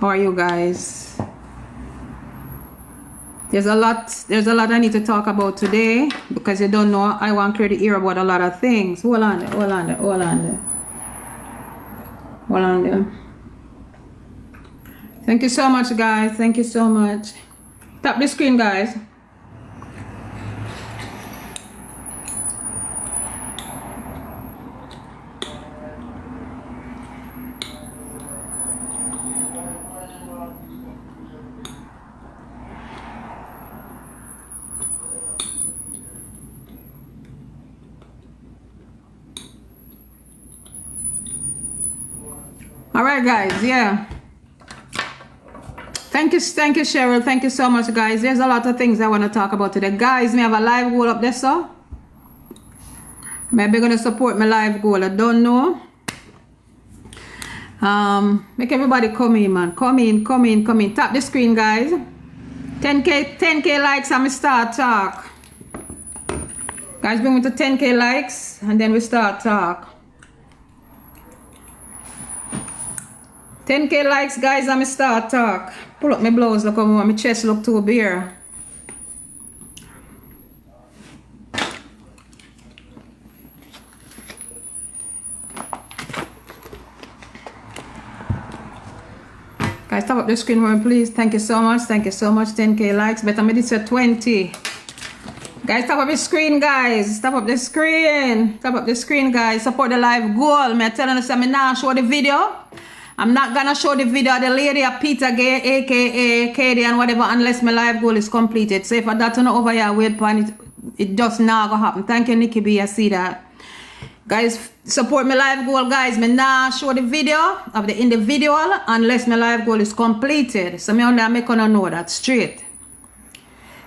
How are you guys? There's a lot I need to talk about today because you don't know I want clear to hear about a lot of things. Hold on there. Thank you so much, guys. Thank you so much. Tap the screen, guys. All right, guys. Yeah. Thank you, Cheryl. Thank you so much, guys. There's a lot of things I want to talk about today. Guys, me have a live goal up there, so maybe gonna support my live goal. I don't know. Make everybody come in, man. Come in. Tap the screen, guys. 10k likes and we start talk. Guys, bring me to 10k likes and then we start talk. 10k likes, guys, and me start talk. Pull up my blouse, look how my chest look too bare. Guys, tap up the screen for me, please. Thank you so much. 10k likes. Better me this at 20. Guys, tap up the screen, guys. Tap up the screen, guys. Support the live goal. Me telling you, I'm not show the video. I'm not gonna show the video of the lady of Petagaye, aka Katie and whatever, unless my live goal is completed. So if that's not over here, wait for it does not gonna happen. Thank you, Nikki B. I see that. Guys, support my live goal, guys. Me not show the video of the individual unless my live goal is completed. So me only make gonna know that straight.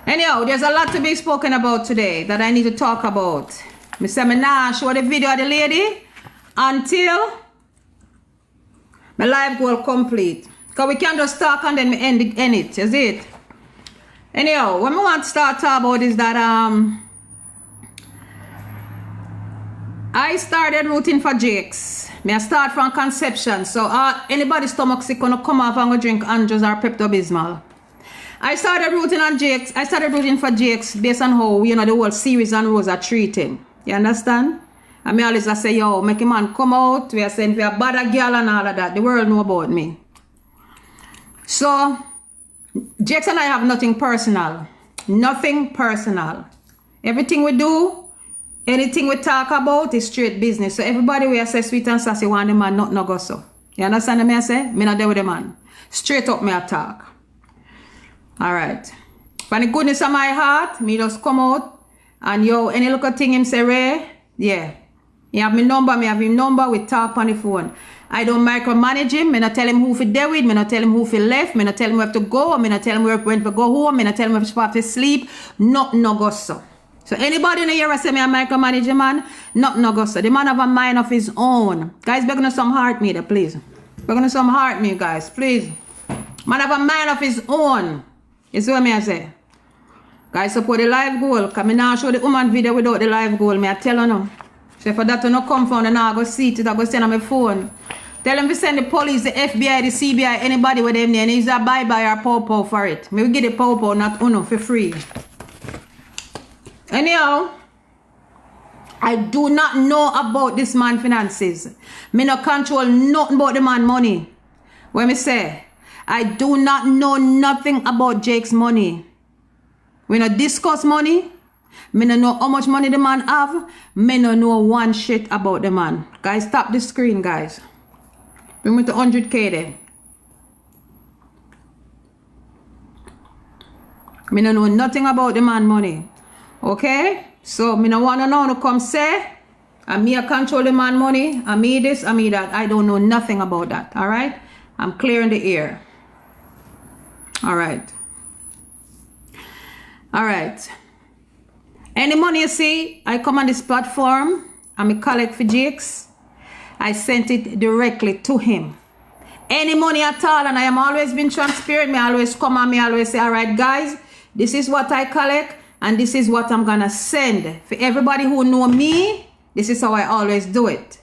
Anyhow, there's a lot to be spoken about today that I need to talk about. Me say me not show the video of the lady until my live goal complete. Because we can't just talk and then we end it, is it? Anyhow, what I want to start talking about is that I started rooting for Jakes. I start from conception. So anybody stomach sick gonna come off and go drink Andrews or Pepto-Bismol. I started rooting on Jakes. I started rooting for Jakes based on how, you know, the whole series and Rose are treating. You understand? And me always say, yo, make a man come out. We are saying we are bad girl and all of that. The world know about me. So, Jakes and I have nothing personal. Nothing personal. Everything we do, anything we talk about is straight business. So everybody we say sweet and sassy want the man not no go so. You understand what I say? Me not there with the man. Straight up me a talk. Alright. For the goodness of my heart, me just come out and yo, any little thing him say, Ray, yeah. He have my number, me have his number, we talk on the phone. I don't micromanage him, me not tell him who fi there with, me not tell him who fi left, me not tell him where to go, me not tell him when to go home, me not tell him where to sleep, not no go so. So anybody in the here say me a micromanage a man, not no go so. The man have a mind of his own. Guys, begging us some heart me there, please. Begging us some heart me, guys, please. Man have a mind of his own. You see what me I say? Guys, support the live goal, because me now show the woman video without the live goal, me I tell you no. So for that to not come from, then I go see it, I go send on my phone. Tell them to send the police, the FBI, the CBI, anybody with them there, and he's a bye-bye or pow-pow for it. Me will get the pow-pow, not uno, for free. Anyhow, I do not know about this man finances. Me no control nothing about the man money. When me say, I do not know nothing about Jake's money. We not discuss money. Me no know how much money the man have. Me no know one shit about the man. Guys, tap the screen, guys. Bring me to 100k then. Me no know nothing about the man money. Okay? So, me no wanna know to come say, and me a control the man money, and me this, and me that. I don't know nothing about that. Alright? I'm clearing the air. Alright. Alright. Any money you see, I come on this platform, and I collect for Jakes. I sent it directly to him. Any money at all, and I am always been transparent. Me always come and me always say, alright guys, this is what I collect, and this is what I'm gonna send. For everybody who know me, this is how I always do it.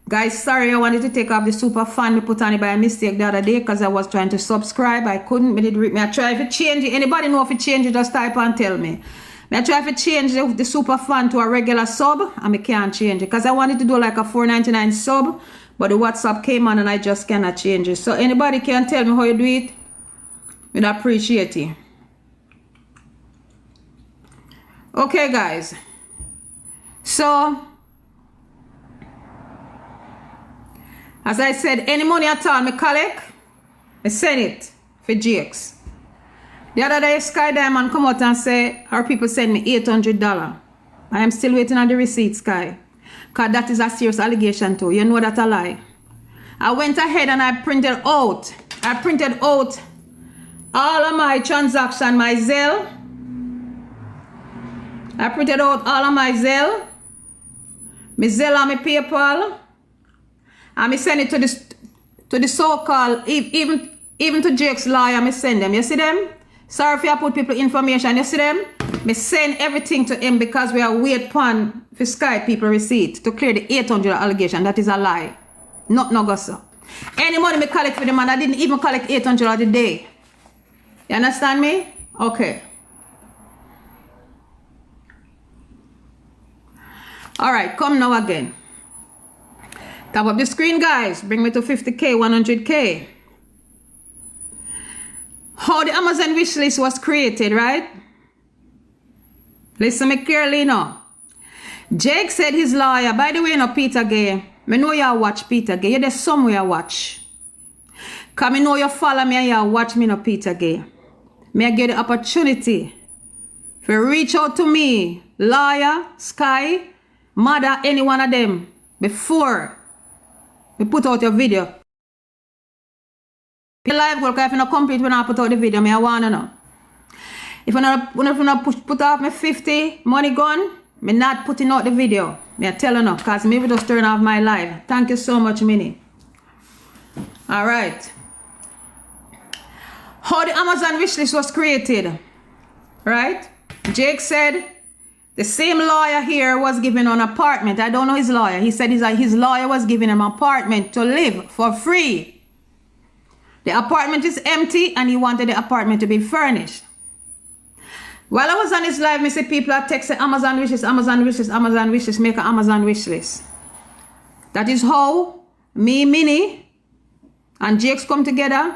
Guys, sorry, I wanted to take off the super fan me put on it by mistake the other day because I was trying to subscribe. I couldn't. I try to change it. Anybody know if it change it, just type and tell me. I try to change the super fan to a regular sub and I can't change it because I wanted to do like a $4.99 sub, but the WhatsApp came on and I just cannot change it. So anybody can tell me how you do it? I'd appreciate it. Okay, guys. So, as I said, any money at all I collect, I send it for GX. The other day, Sky Diamond come out and say, our people send me $800. I am still waiting on the receipt, Sky. Because that is a serious allegation too. You know that's a lie. I went ahead and I printed out all of my transaction, my Zelle. I printed out all of my Zelle and my PayPal. And I send it to the so-called, even to Jake's lawyer, I send them. You see them? Sorry if I put people information. You see them? I send everything to him because we are wait upon for Sky people receipt to clear the $800 allegation. That is a lie. Not no gossip. Any money I collect for the man, I didn't even collect $800 a day. You understand me? Okay. Alright, come now again. Tap up the screen, guys. Bring me to 50K, 100K. How the Amazon wish list was created, right? Listen me clearly now. Jake said his lawyer, by the way, no Petagaye. I know you watch Petagaye. You're there somewhere watch. Because I know you follow me and you watch me no Petagaye. May I get the opportunity for reach out to me, lawyer, Sky, mother, any one of them, before we put out your video. The live work, if you not complete when I put out the video, I want to know. If you not put out my 50 money gone, me not putting out the video. Me tell you now, because maybe just turn off my live. Thank you so much, Minnie. Alright. How the Amazon wishlist was created. Right? Jake said the same lawyer here was giving an apartment. I don't know his lawyer. He said his lawyer was giving him an apartment to live for free. The apartment is empty and he wanted the apartment to be furnished. While I was on his live, I see people are texting Amazon wishlist, Amazon wishlist, Amazon wishlist, make an Amazon wishlist. That is how me, Minnie, and Jakes come together.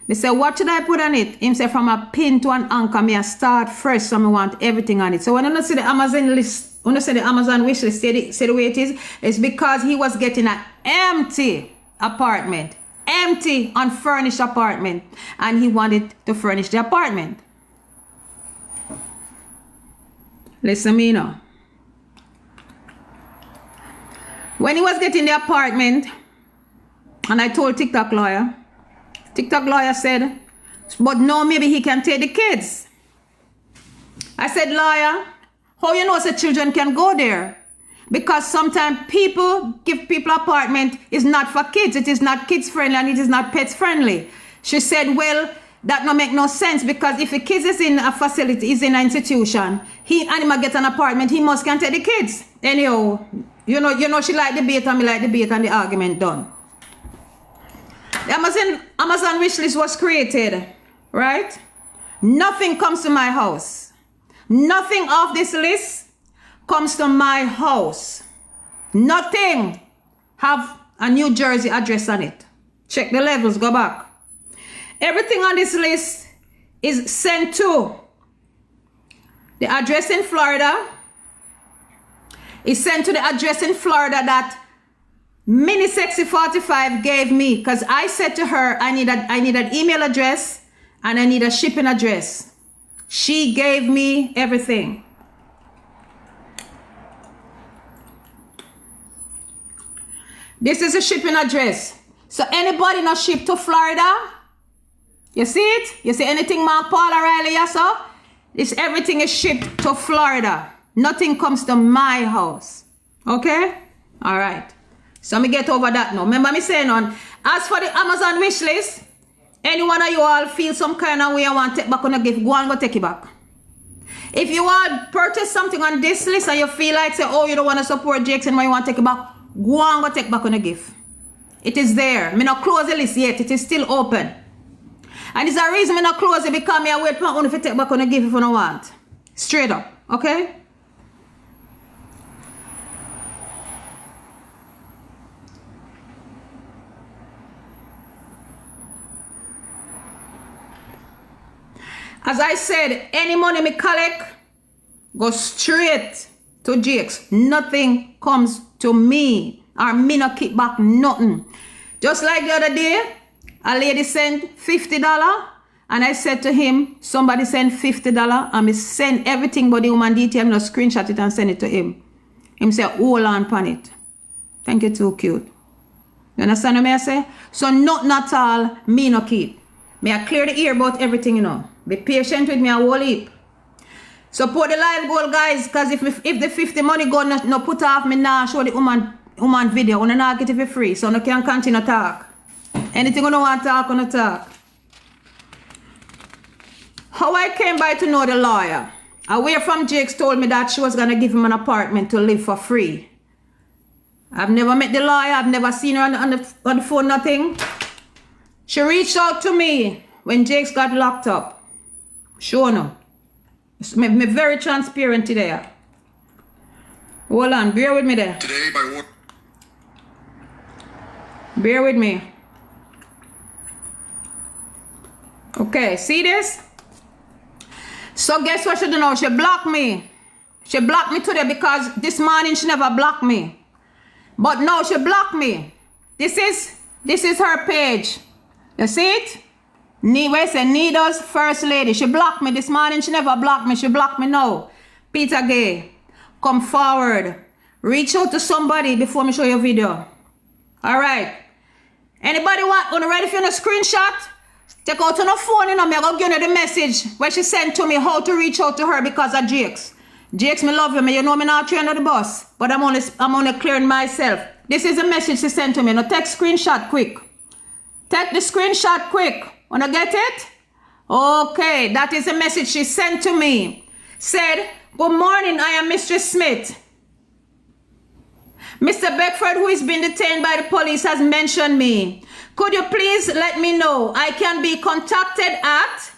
They say, what should I put on it? Him say, from a pin to an anchor, me I start fresh, so I want everything on it. So when I see the Amazon list, when I say the Amazon wish list, say the way it is, it's because he was getting an empty apartment. Empty, unfurnished apartment. And he wanted to furnish the apartment. Listen me now. When he was getting the apartment, and I told TikTok lawyer said, but no, maybe he can take the kids. I said, lawyer, how you know the children can go there? Because sometimes people give people apartment is not for kids. It is not kids friendly and it is not pets friendly. She said, well, that no make no sense because if a kid is in a facility, is in an institution, he animal get an apartment, he must can take the kids. Anyhow, you know she like debate and me like debate and the argument done. The Amazon wish list was created, right? Nothing comes to my house. Nothing off this list comes to my house. Nothing have a New Jersey address on it. Check the levels, go back. Everything on this list is sent to the address in Florida. It's sent to the address in Florida that Mini Sexy 45 gave me, because I said to her, I need an email address and I need a shipping address. She gave me everything. This is a shipping address. So anybody not ship to Florida, you see it? You see anything Mark Paul O'Reilly, yes, sir? Everything is shipped to Florida. Nothing comes to my house. Okay? All right. So me get over that now. Remember me saying on, as for the Amazon wish list, any one of you all feel some kind of way I want to take back on a gift, go and go take it back. If you all purchase something on this list and you feel like say, oh, you don't want to support Jakes and why you want to take it back, go and go take back on the gift. It is there. Me not close the list yet. It is still open. And it's a reason me not close it because me I wait for one if you take back on the gift if you don't want. Straight up. Okay? As I said, any money me collect go straight to Jakes. Nothing comes to me. Or me not keep back nothing. Just like the other day, a lady sent $50 and I said to him, somebody sent $50 and me send everything but the woman detail, no screenshot it and send it to him. Him say, hold on pan it. Thank you, too cute. You understand what I say? So nothing at all, me no keep. Me I clear the ear about everything, you know. Be patient with me a whole heap. Support the live goal, guys, because if the 50 money go no put off, me now show the woman video. I not get it for free, so I can continue to talk. Anything you want to talk, I talk. How I came by to know the lawyer. Away from Jakes told me that she was going to give him an apartment to live for free. I've never met the lawyer. I've never seen her on the phone, nothing. She reached out to me when Jakes got locked up. Sure no. Me very transparent today. Hold on, bear with me there. Today by war. Bear with me. Okay, see this? So guess what she do now? She blocked me. She blocked me today because this morning she never blocked me. But now she blocked me. This is her page. You see it? Where it say Needles First Lady. She blocked me this morning. She never blocked me. She blocked me now. Petagaye, come forward. Reach out to somebody before me show you a video. Alright. Anybody want ready for a screenshot? Take out on the phone, you know, me I go give you the message where she sent to me how to reach out to her because of Jakes. Jakes, me love you, me. You know me not trained on the bus, but I'm only clearing myself. This is a message she sent to me. Now take screenshot quick. Take the screenshot quick. Wanna get it? Okay, that is a message she sent to me. Said, good morning, I am Mistress Smith. Mr. Beckford, who is being detained by the police, has mentioned me. Could you please let me know? I can be contacted at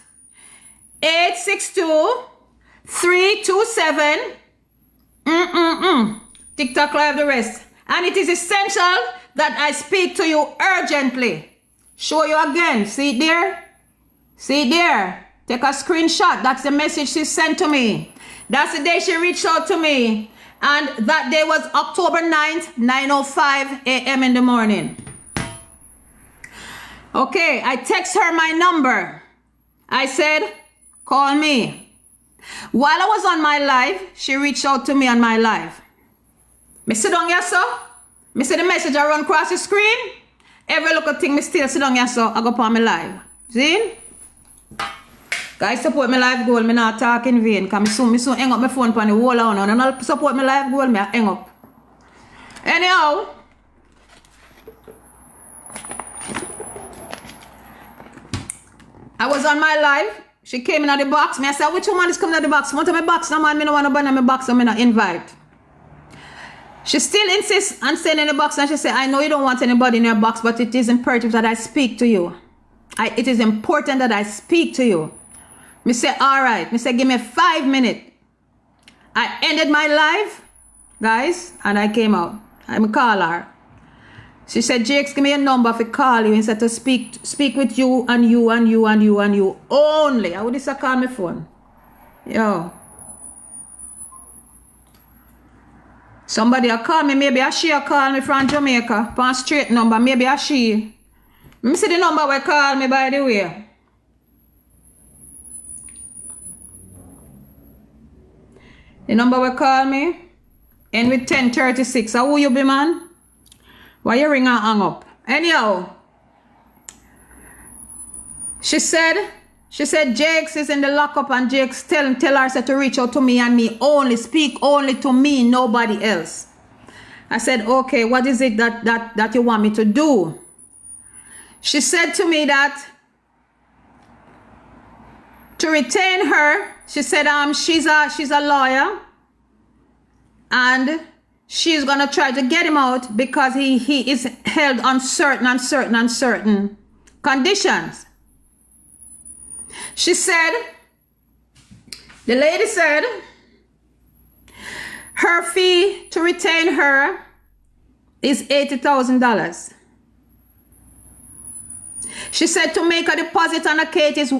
862-327 TikTok Live the rest. And it is essential that I speak to you urgently. Show you again. See it there? See it there? Take a screenshot. That's the message she sent to me. That's the day she reached out to me. And that day was October 9th, 9:05 a.m. in the morning. Okay, I text her my number. I said, call me. While I was on my live, she reached out to me on my live. Me sit down here, so. Me see the message I run across the screen. Every little thing me still sit down here, so I go on my live. See? Guys, support my live goal. Me not talk in vain. Because me soon hang up my phone on the wall on. And I'll support my live goal, me I hang up. Anyhow. I was on my live. She came in at the box. Me I said, which woman is coming at the box? One of my box. No man, me no want to burn my box. So me not invite. She still insists on staying in the box. And she said, I know you don't want anybody in your box. But it is imperative that I speak to you. It is important that I speak to you. Me say, all right. Me say, give me 5 minutes. I ended my live, guys, and I came out. I call her. She said, Jakes, give me a number to call you instead to speak with you and you and you and you and you only. I would just call my phone. Yo. Somebody will call me. Maybe a she will call me from Jamaica. On straight number. Maybe a she. Let me see the number will call me, by the way. The number will call me. End with 1036. How will you be, man? Why you ring and hang up? Anyhow. She said Jakes is in the lockup and Jakes tell her to reach out to me and me only. Speak only to me, nobody else. I said, okay, what is it that you want me to do? She said to me that to retain her, she said she's a lawyer and she's gonna try to get him out because he is held on certain conditions. She said, the lady said, her fee to retain her is $80,000. She said to make a deposit on a case is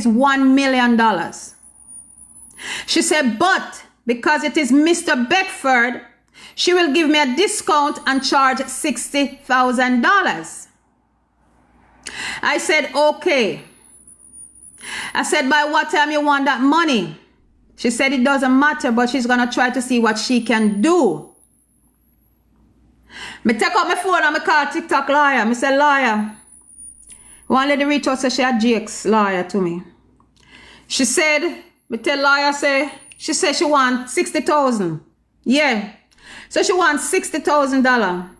$1 million. She said, but because it is Mr. Beckford, she will give me a discount and charge $60,000. I said, okay. I said, by what time you want that money? She said it doesn't matter, but she's gonna try to see what she can do. Me take out my phone and me call TikTok lawyer. Me say, lawyer, one lady reach out, say she had Jake's lawyer to me. She said, me tell lawyer, say, she said she want $60,000. Yeah. So she wants $60,000.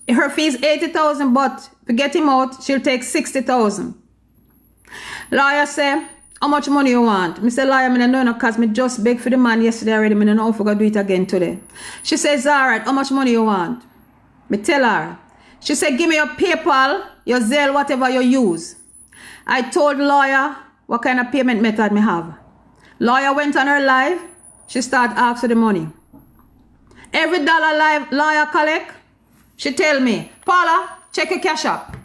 Her fee is $80,000, but to get him out, she'll take $60,000. Lawyer say, how much money you want? Me say, lawyer, I don't know, because me just begged for the man yesterday already. I don't know if I'm going to do it again today. She says, all right, how much money you want? Me tell her. She said, give me your PayPal, your Zelle, whatever you use. I told lawyer what kind of payment method me have. Lawyer went on her live. She started asking for the money. Every dollar live lawyer collect, she tell me, Paula, check your cash up.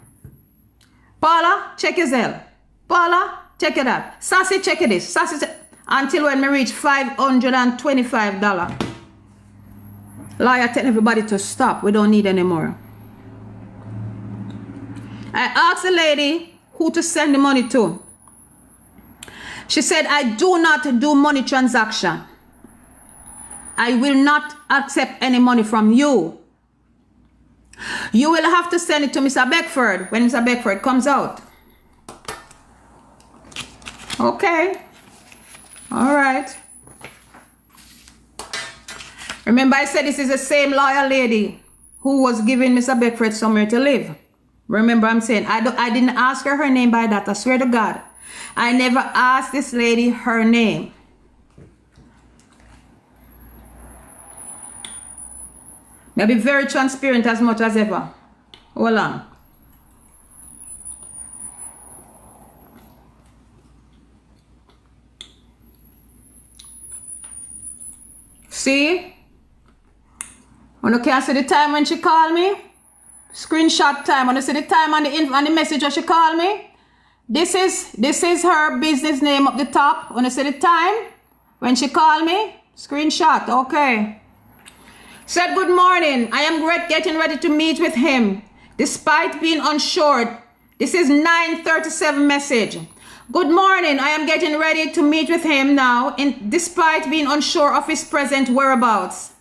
Paula, check your Zelle. Paula, check it out. Sassy, check this. Sassy, until when me reach $525. Lawyer tell everybody to stop. We don't need any more. I asked the lady who to send the money to. She said, I do not do money transaction. I will not accept any money from you. You will have to send it to Mr. Beckford when Mr. Beckford comes out. Okay. All right. Remember I said this is the same lawyer lady who was giving Mr. Beckford somewhere to live. Remember I'm saying I didn't ask her name by that. I swear to God. I never asked this lady her name. I'll be very transparent as much as ever. Hold on. See? When you can see the time when she called me? Screenshot time. When you see the time on the message when she called me? This is her business name up the top. When you see the time when she called me? Screenshot. Okay. Said, good morning. I am getting ready to meet with him. Despite being unsure. This is 9:37 message. Good morning. I am getting ready to meet with him now. Despite being unsure of his present whereabouts.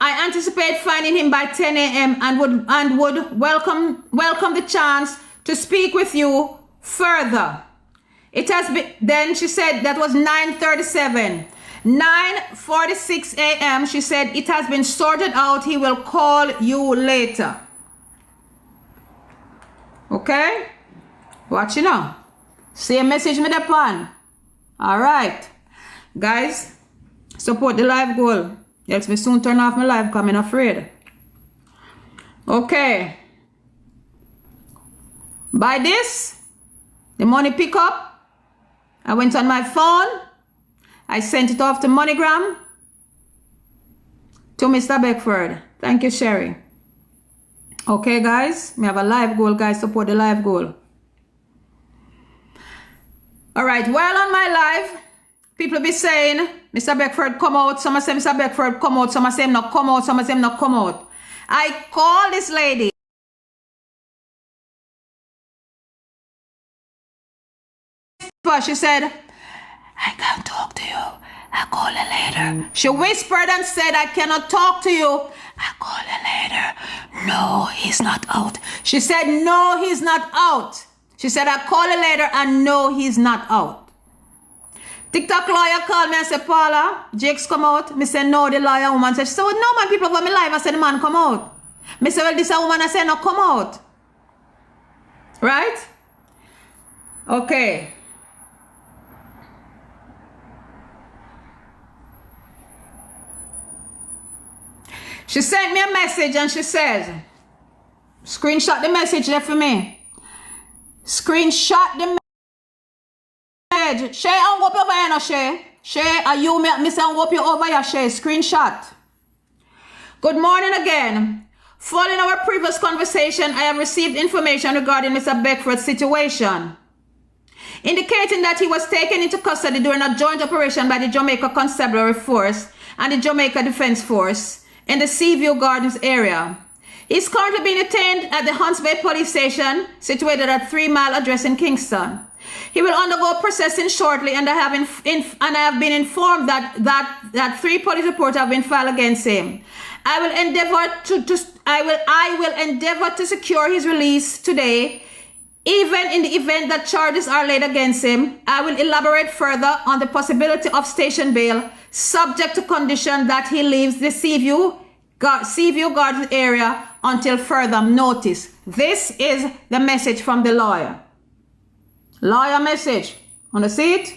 I anticipate finding him by 10 a.m. and would welcome the chance to speak with you further. It has been, then she said that was 9:37. 9:46 a.m. she said it has been sorted out. He will call you later. Okay? Watch you now. Same message me the pan. Alright. Guys, support the live goal. Else me soon turn off my live because I'm afraid. Okay. By this, the money pick up. I went on my phone. I sent it off to MoneyGram. To Mr. Beckford. Thank you, Sherry. Okay, guys. We have a live goal, guys. Support the live goal. Alright, while on my live, people be saying, Mr. Beckford come out. Some say Mr. Beckford come out. Some say him not come out. Some say him not come out. I call this lady. She said, I can't talk to you. I'll call you later. She whispered and said, I cannot talk to you. I'll call you later. No, he's not out. She said, no, he's not out. She said, I'll call you later and no, he's not out. TikTok lawyer called me and said, Paula, Jake's come out. Me said, no, the lawyer woman said, she said, well, no, man, people over my live. I said, the man come out. Me said, well, this a woman. I said, no, come out. Right? Okay. She sent me a message and she says, screenshot the message there for me. Screenshot the message. Shay, I'm going over here now, Shay. Shay, are you, Miss, I'm going over here, Shay. Screenshot. Good morning again. Following our previous conversation, I have received information regarding Mr. Beckford's situation, indicating that he was taken into custody during a joint operation by the Jamaica Constabulary Force and the Jamaica Defense Force in the Seaview Gardens area. He is currently being detained at the Hunts Bay Police Station, situated at 3 Mile address in Kingston. He will undergo processing shortly, and I have been informed that 3 police reports have been filed against him. I will endeavor to secure his release today. Even in the event that charges are laid against him, I will elaborate further on the possibility of station bail, subject to condition that he leaves the Seaview Gardens area until further notice. This is the message from the lawyer. Lawyer message. Want to see it?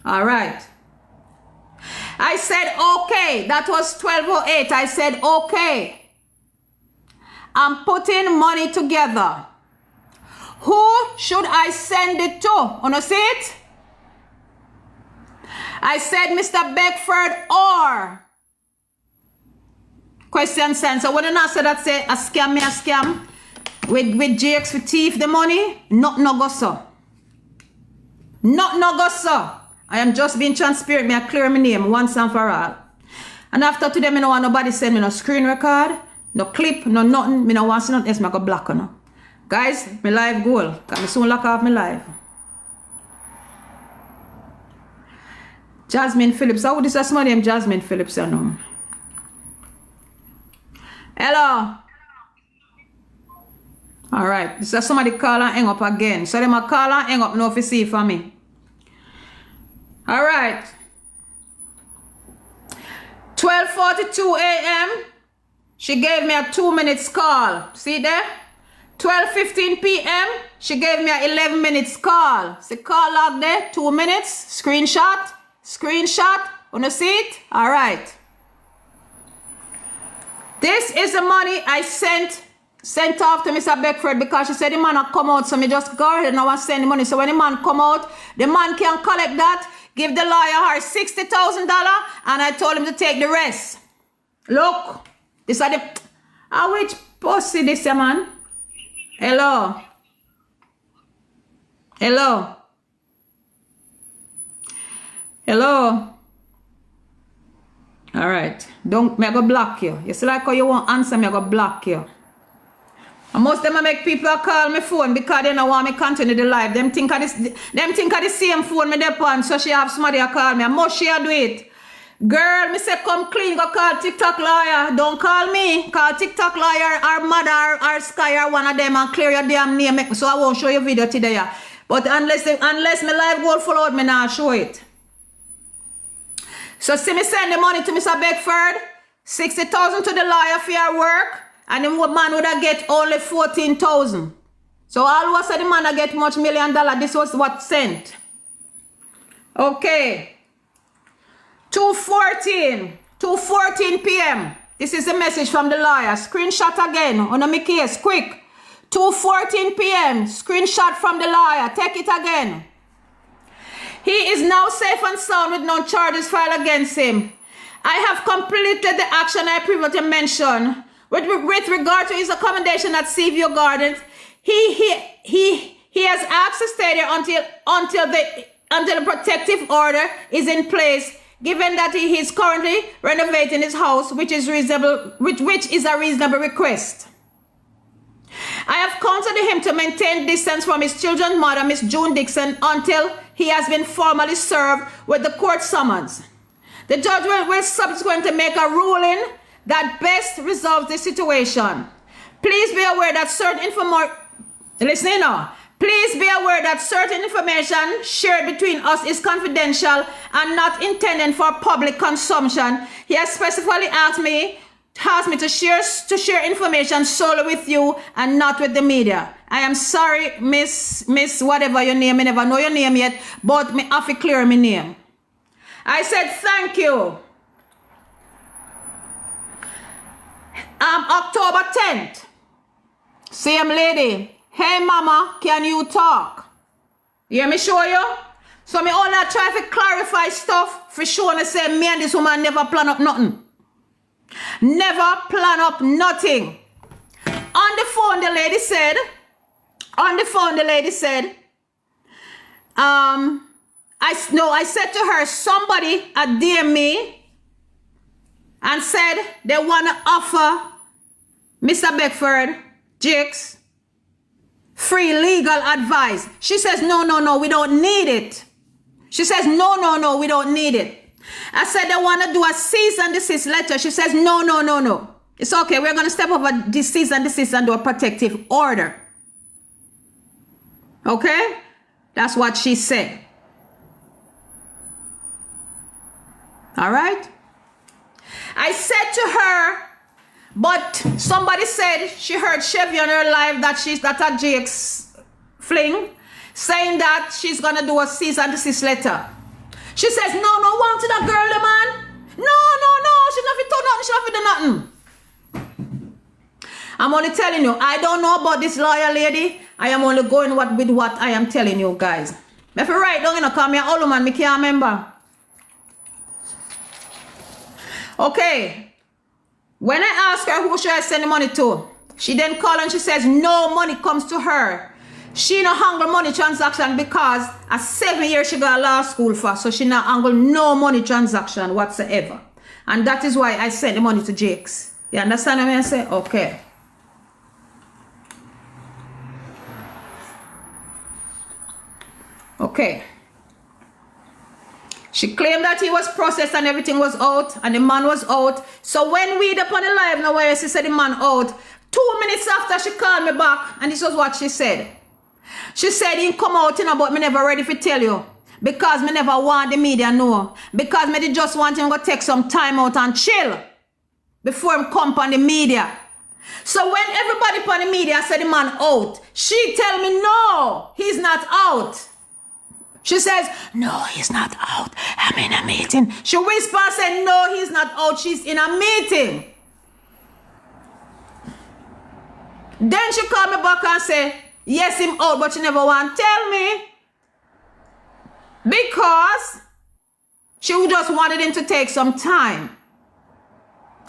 All right. I said, okay. That was 12:08. I said, okay. I'm putting money together. Who should I send it to? Want to see it? I said, Mr. Beckford or question sense. So when I said that, say a scam with GX for thief the money, not no go so. Not no go so. I am just being transparent. Me I clear my name once and for all. And after today, me no want nobody send me no screen record, no clip, no nothing. Me no want nothing else. Me go block on. Guys, my life goal. Cause me soon lock off my life. Jasmine Phillips. How would this somebody named Jasmine Phillips? You know? Hello. All right. This is somebody call and hang up again. So they might call and hang up now if you see for me. All right. 12:42 a.m. She gave me a 2 minutes call. See there? 12:15 p.m. She gave me a 11 minutes call. See call log there? 2 minutes. Screenshot. Screenshot. Wanna see it? All right. This is the money I sent off to Mr. Beckford because she said the man will come out. So me just go ahead and I want to send the money. So when the man come out, the man can collect that, give the lawyer her $60,000, and I told him to take the rest. Look, this are the... which pussy this, man? Hello? Hello? Hello? All right. Don't... Me I go block you. You see like how you won't answer me, I go block you. And most of them make people call me phone because they don't want me continue the live. Them think of the same phone me dep on, so she have somebody call me. And must she do it? Girl, me say come clean, go call TikTok lawyer. Don't call me. Call TikTok lawyer or mother or Sky or one of them and clear your damn name. So I won't show you video today. But unless my live goal follow out, me not show it. So see me send the money to Mr. Beckford. 60,000 to the lawyer for your work. And the man would have get only 14,000. So all was the man get much $1 million. This was what sent. Okay. 2:14 p.m. This is a message from the lawyer. Screenshot again on my case. Quick. 2:14 p.m. Screenshot from the lawyer. Take it again. He is now safe and sound with no charges filed against him. I have completed the action I previously mentioned. With regard to his accommodation at Seaview Gardens, he has asked to stay there until the protective order is in place, given that he is currently renovating his house, which is a reasonable request. I have counseled him to maintain distance from his children's mother, Miss June Dixon, until he has been formally served with the court summons. The judge will subsequently make a ruling that best resolves the situation. Please be aware that certain information shared between us is confidential and not intended for public consumption. He has specifically asked me to share information solely with you and not with the media. I am sorry, Miss whatever your name, I never know your name yet, but me have to clear my name. I said thank you. October 10th. Same lady. Hey mama, can you talk? You hear me show you? So me only try to clarify stuff for sure and say me and this woman never plan up nothing. Never plan up nothing. On the phone the lady said, I said to her, somebody had DM me and said they want to offer Mr. Beckford, Jakes, free legal advice. She says, no, we don't need it. She says, no, we don't need it. I said they want to do a cease and desist letter. She says, no. It's okay. We're going to step over this cease and desist and do a protective order. Okay? That's what she said. All right? I said to her, but somebody said she heard Chevy on her live that she's that a Jake's fling, saying that she's going to do a cease and desist letter. She says, no, want to that girl, the man. No, she's not fit to nothing, she's not fit to nothing. I'm only telling you, I don't know about this lawyer lady. I am only going with what I am telling you guys. If you write down, call me an old man, I can't remember. Okay. When I asked her who should I send the money to, she then called and she says no money comes to her. She no handle money transaction because a 7 years she got law school for, so she not handle no money transaction whatsoever. And that is why I sent the money to Jakes. You understand what I say? Okay. Okay. She claimed that he was processed and everything was out and the man was out. So when we up on the live now where she said the man out, 2 minutes after she called me back and this was what she said. She said he come out, but me never ready to tell you. Because me never want the media know. Because me just want him to take some time out and chill. Before him come on the media. So when everybody on the media said the man out, she tell me no, he's not out. She says, no, he's not out. I'm in a meeting. She whisper and said, no, he's not out. She's in a meeting. Then she called me back and said, yes, him out, but she never want to tell me. Because she just wanted him to take some time.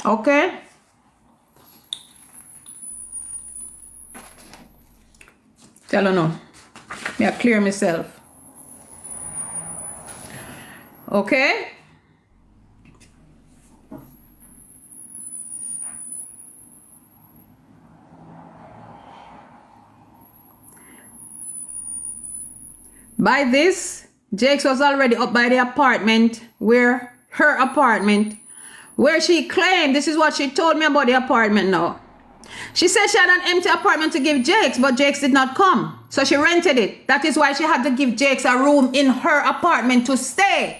Okay? Tell her no. Me I clear myself. Okay? By this, Jakes was already up by the apartment where she claimed, this is what she told me about the apartment now. She said she had an empty apartment to give Jakes, but Jakes did not come. So she rented it. That is why she had to give Jakes a room in her apartment to stay.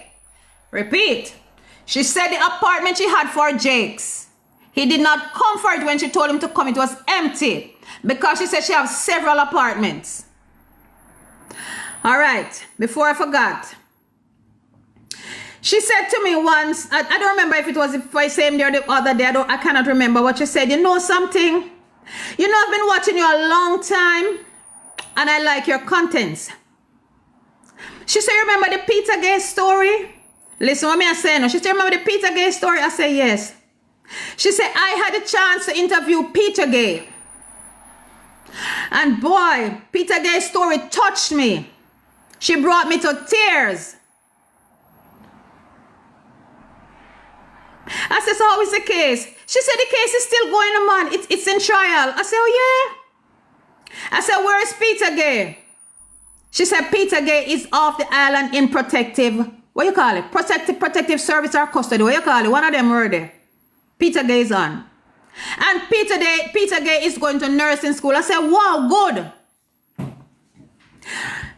Repeat. She said the apartment she had for Jakes, he did not come for it when she told him to come. It was empty. Because she said she has several apartments. All right. Before I forgot. She said to me once, I don't remember if it was the same day or the other day. I cannot remember what she said. You know something? You know I've been watching you a long time. And I like your contents. She said, remember the Petagaye story? Listen what me I say now. She said, remember the Petagaye story? I say, yes. She said, I had a chance to interview Petagaye. And boy, Petagaye's story touched me. She brought me to tears. I said, so how is the case? She said, the case is still going on, man. It's in trial. I said, oh yeah? I said, where is Petagaye? She said, Petagaye is off the island in protective, what you call it? Protective service or custody. What you call it? One of them were there. Petagaye is on. And Petagaye is going to nursing school. I said, wow, good.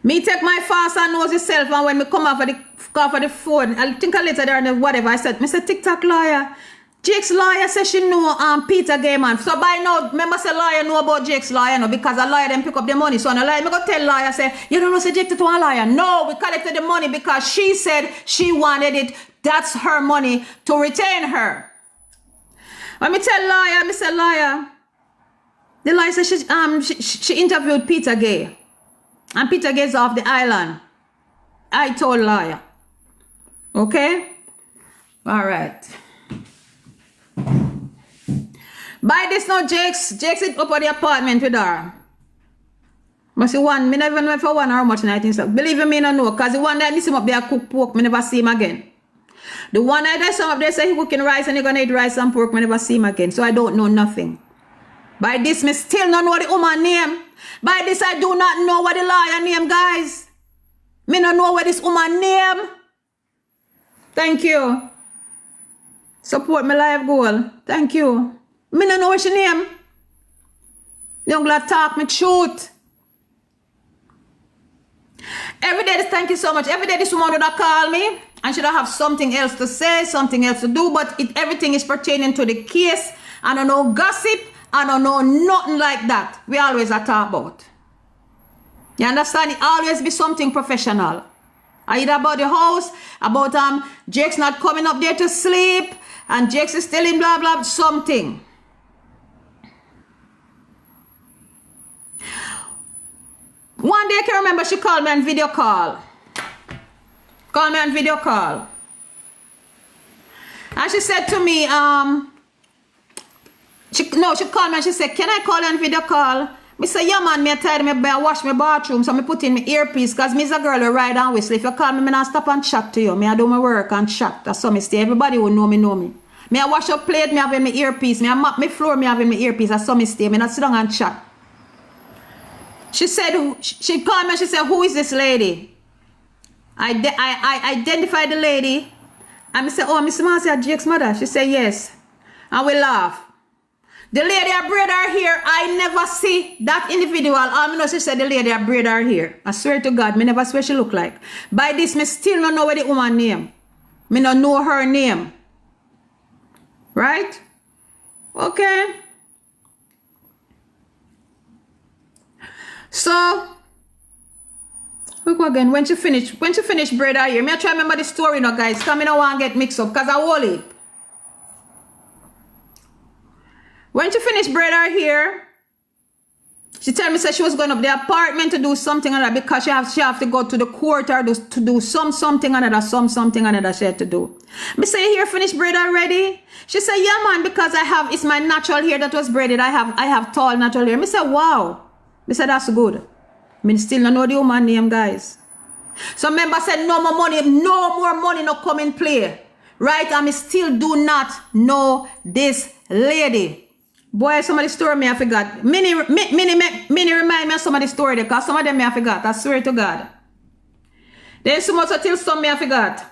Me take my fast and nose yourself, and when me come off of the phone, I think I later there and whatever, I said, Mr. TikTok lawyer, Jake's lawyer says she know Petagaye man. So by now, remember say lawyer know about Jake's lawyer no, because a lawyer then pick up the money. So a lawyer, me go tell lawyer, say, you don't know say Jake to a lawyer. No, we collected the money because she said she wanted it. That's her money to retain her. When me tell lawyer, me say lawyer. The lawyer said she interviewed Petagaye. And Petagaye's off the island. I told lawyer. Okay? Alright. By this now, Jakes is up at the apartment with her. But see one, me never know for one how much night stuff. Believe me, I know, because the one that I miss him up there cook pork, me never see him again. The one that I saw up there say he cooking rice and he gonna eat rice and pork, me never see him again. So I don't know nothing. By this, me still don't know the woman name. By this, I do not know what the lawyer name, guys. Me don't know what this woman name. Thank you. Support my life goal. Thank you. Me don't know what she name. Young glad talk me truth. Every day, thank you so much. Every day this woman would have called me and should have something else to say, something else to do, but everything is pertaining to the case. I don't know gossip. I don't know nothing like that. We always are talk about. You understand? It always be something professional. Either about the house, about Jake's not coming up there to sleep, and Jake's is still in blah blah something. One day I can remember she called me on video call. Called me on video call. And she said to me, she called me and she said, can I call you on video call? Me say, yeah man, me tired, me wash my bathroom, so me put in my earpiece, because me's a girl who ride and whistle. If you call me, me not stop and chat to you. Me I do my work and chat. That's how me stay. Everybody will know me, know me. Me I wash up plate, me have in my earpiece. Me I mop my floor, me have in my earpiece. That's how me stay. Me not sit down and chat. She said, she called me and she said, who is this lady? I identified the lady. And I said, oh, Miss Marcia, Jake's mother. She said, yes. And we laugh. The lady I braid her hair, I never see that individual. All I know she said the lady I braid her hair. I swear to God, me never swear she look like. By this, me still don't know what the woman name. Me don't know her name. Right? Okay. So, we go again. When she finish braid her hair, me I try to remember the story now, guys. Because I don't want to get mixed up. Because I will it. When she finished braid her hair, she told me that she was going up the apartment to do something or other because she have to go to the court or to do something or other, something or other she had to do. Me say, your hair finished braid already? She said, yeah man, because it's my natural hair that was braided. I have tall natural hair. Me say, wow. Me say, that's good. Me still don't know the woman name, guys. So member said, no more money no come in play. Right? And me still do not know this lady. Boy, some of the story me I forgot. Many remind me of some of the story because some of them me I forgot. I swear to God. There's so much until some me I forgot.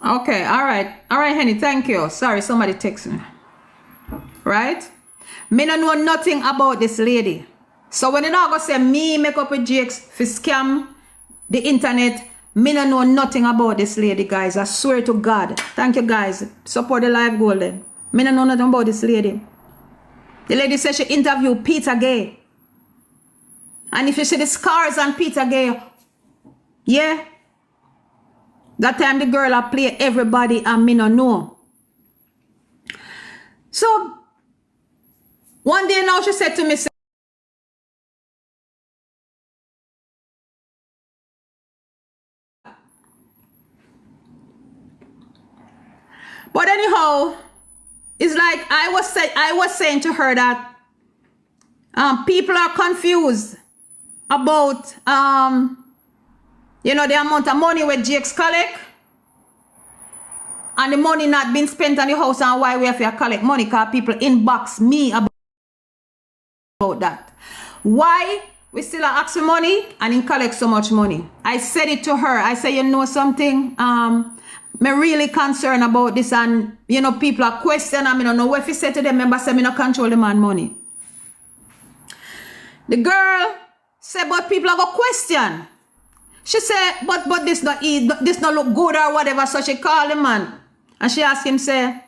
Okay, all right, honey, thank you. Sorry, somebody texted me. Right? Me don't know nothing about this lady. So when you go say me make up with Jakes for scam the internet, me don't know nothing about this lady, guys. I swear to God. Thank you, guys. Support the live goal then. Me don't know nothing about this lady. The lady said she interviewed Petagaye. And if you see the scars on Petagaye, yeah. That time the girl I play everybody and me don't know. So one day now she said to me, but anyhow, it's like I was saying to her that people are confused about you know, the amount of money with Jake's collect and the money not being spent on the house and why we have to collect money because people inbox me about that. Why we still are asking money and in collect so much money? I said it to her. I said, you know something? Me really concerned about this and, you know, people are questioning. I don't know what if you say to them, members say, me not control the man money. The girl said, but people are going to question. She said, but this not look good or whatever. So she called the man and she asked him, say,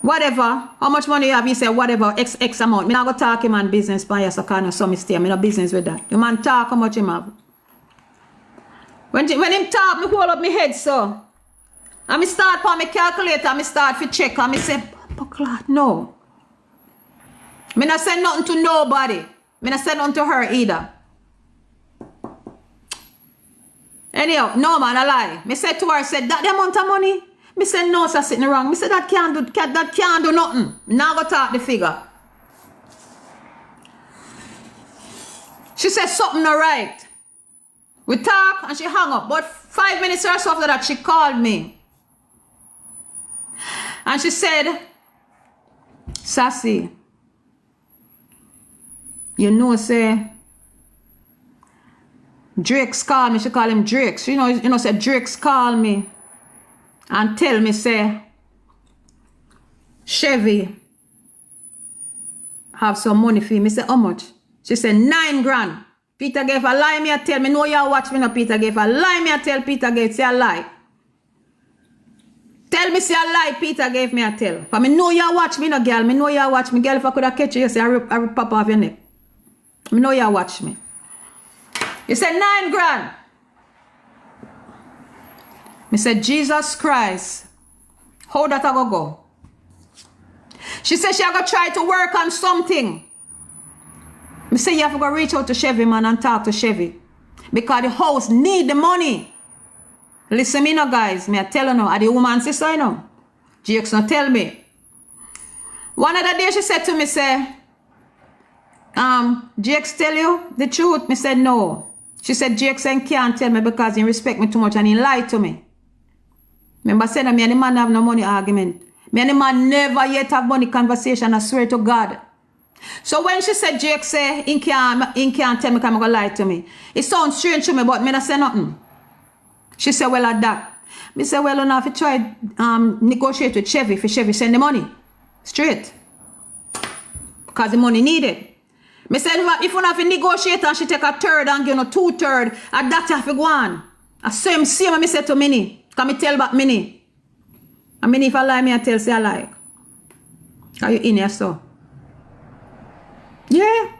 Whatever. How much money you have? He said, whatever, X amount. Me not go talk him on business by your so kind of some mistake. Me no business with that. The man talk how much him have. When him talk, me hold up my head so. And me start for my calculator, me start for check. And me say, no. Me not say nothing to nobody. Me not say nothing to her either. Anyhow, no man, I lie. Me said to her, said, that the amount of money? Me said, no, sir, sitting wrong. Me said, that can't do nothing. Now go talk the figure. She said, something not right. We talk and she hung up. But 5 minutes or so after that, she called me. And she said, Sassy, you know, say, Drake's call me. She call him Drake's. You know, say Drake's call me and tell me, say, Chevy have some money for me. Say, how much? She said, 9 grand. Petagaye, if I lie, me I tell me, no, you watch me, no, Petagaye. If I lie, me I tell Petagaye, say I lie. Tell me, say I lie, Petagaye, me I tell. For me know you watch me, no, girl. Me know you watch me, girl. If I could have catch you, you say, I rip pop off your neck. Me know you watch me. You said 9 grand. Me said, Jesus Christ. How that I go? She said she a go try to work on something. Me say you have to go reach out to Chevy, man, and talk to Chevy. Because the house need the money. Listen me now, guys. Me I tell you now. Are the woman sister, you know? Jakes not tell me. One other day she said to me, say, Jakes tell you the truth? Me said, no. She said, Jakes can't tell me because he respect me too much and he lied to me. Remember saying that me and the man have no money argument. Me and the man never yet have money conversation, I swear to God. So when she said, Jakes say, he can't tell me because I'm going to lie to me. It sounds strange to me, but me not say nothing. She said, well, at that. Me say, well, now if you try negotiate with Chevy, for Chevy send the money. Straight. Because the money needed. Me said, if you have to negotiate and she take a third and give you 2/3, at that you have to go on. I same me say to Minnie. Can me tell back Minnie? And Minnie, if I lie, me I tell, say I lie. Are you in here, so? Yeah.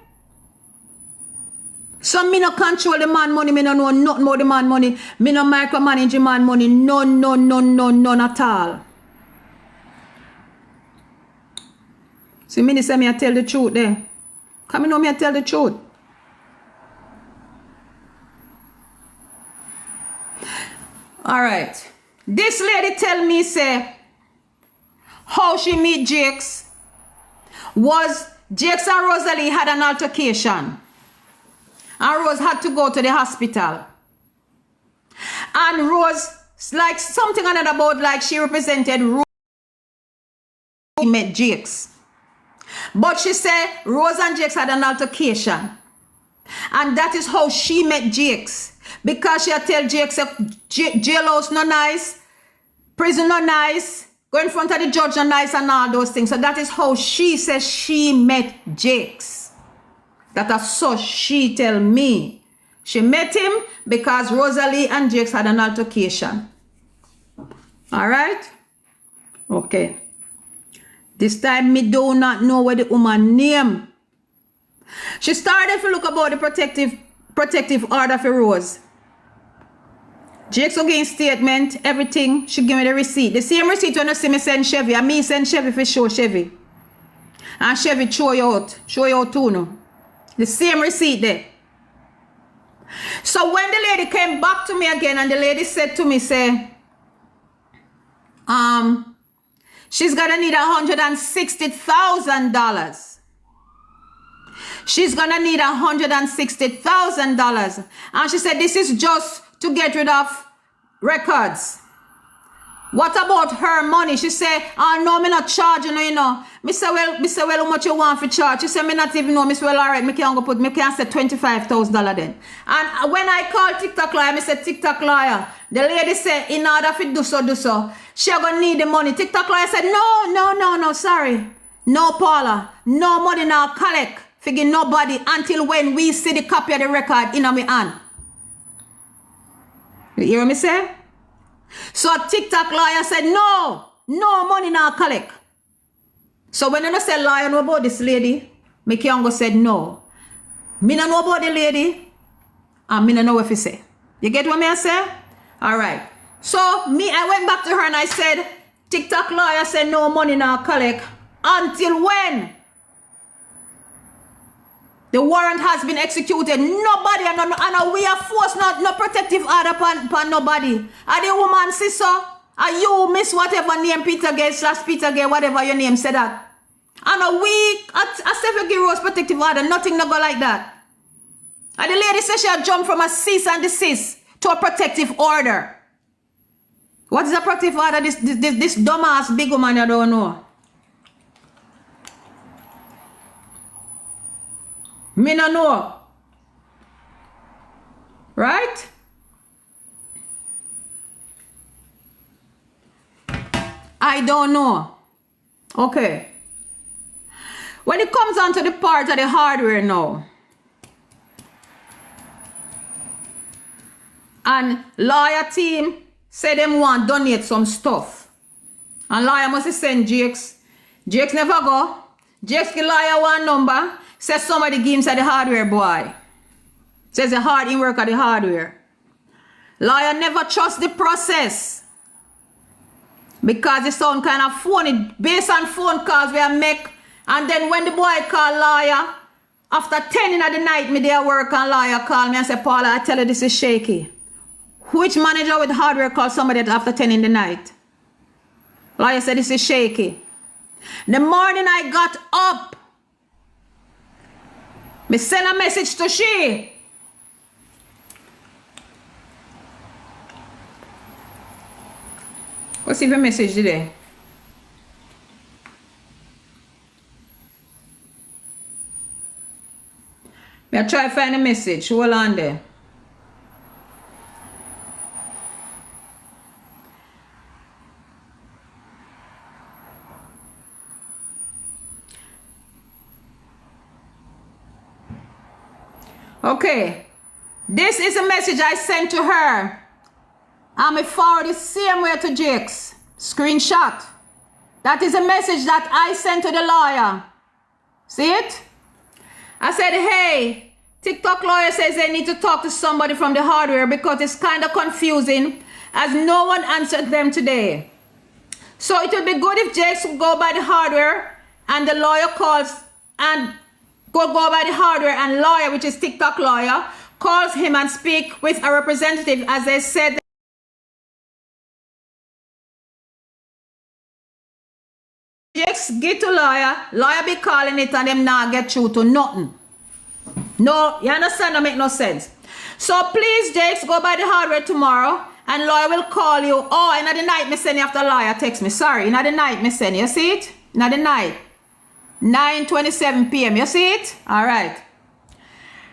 So me no control the man money, me no know nothing about the man money. Me no micromanage the man money. None at all. See, Minnie say me I tell the truth there. Come you know me I tell the truth. Alright. This lady tell me say how she meet Jakes was Jakes and Rosalie had an altercation. And Rose had to go to the hospital. And Rose, like something another about like she represented Rose met Jakes. But she said Rose and Jakes had an altercation. And that is how she met Jakes. Because she had tell Jakes jailhouse no nice, prison no nice, go in front of the judge no nice and all those things. So that is how she says she met Jakes. That is so she tell me. She met him because Rosalie and Jakes had an altercation. Alright? Okay. This time me do not know what the woman name. She started to look about the protective order for Rose. Jakes again statement, everything. She give me the receipt. The same receipt when you see me send Chevy. And me send Chevy for show Chevy. And Chevy show you out. Show you out too no. The same receipt there. So when the lady came back to me again and the lady said to me, say, she's gonna need $160,000. She's gonna need $160,000. And she said, this is just to get rid of records. What about her money? She said, oh no, me not charging you, you know. Me say, well, how much you want for charge? She said, me not even know. Me say, well, all right, me can say $25,000 then. And when I called TikTok lawyer, me said, TikTok lawyer, the lady said, in order for do so, she gonna need the money. TikTok lawyer said, no, sorry. No, Paula, no money now collect. Figure nobody until when we see the copy of the record in my hand. You hear me say? So TikTok lawyer said, no money now collect. So when you say lawyer know about this lady, me Kiango said no. Me no know about the lady, and me no know what you say. You get what me I say? Alright. So I went back to her and I said, TikTok lawyer said no money now collect. Until when? The warrant has been executed. Nobody, and we are forced no protective order upon nobody. Are the woman sister? Are you miss whatever name Petagaye, whatever your name said that? And we at Stephanie Rose protective order, nothing no go like that. And the lady said she had jumped from a cease and desist to a protective order. What is a protective order? This dumbass big woman you don't know. Me no know. Right? I don't know. Okay. When it comes on to the part of the hardware now, and lawyer team say them want donate some stuff, and lawyer must send Jakes. Jakes never go. Jakes give lawyer one number. Says somebody give him the hardware boy. Says the hard in work at the hardware. Lawyer never trust the process. Because it sound kind of phony. Based on phone calls we make. And then when the boy call lawyer, after 10 in the night, me there work and lawyer call me and say, Paula, I tell you this is shaky. Which manager with hardware call somebody after 10 in the night? Lawyer said this is shaky. The morning I got up, me send a message to she. What's even message today? Me I try to find a message. Hold on there. Okay, this is a message I sent to her. I'm forward the same way to Jakes. Screenshot. That is a message that I sent to the lawyer. See it? I said, hey, TikTok lawyer says they need to talk to somebody from the hardware because it's kind of confusing as no one answered them today. So it would be good if Jakes would go by the hardware and the lawyer calls and go by the hardware and lawyer, which is TikTok lawyer, calls him and speak with a representative as they said. Jakes get to lawyer be calling it and them not get through to nothing. No, you understand? That make no sense. So please, Jakes, go by the hardware tomorrow and lawyer will call you. Oh, in the night me send you after lawyer text me. Sorry, in the night me send you. See it? In the night. 9:27 p.m. You see it? Alright.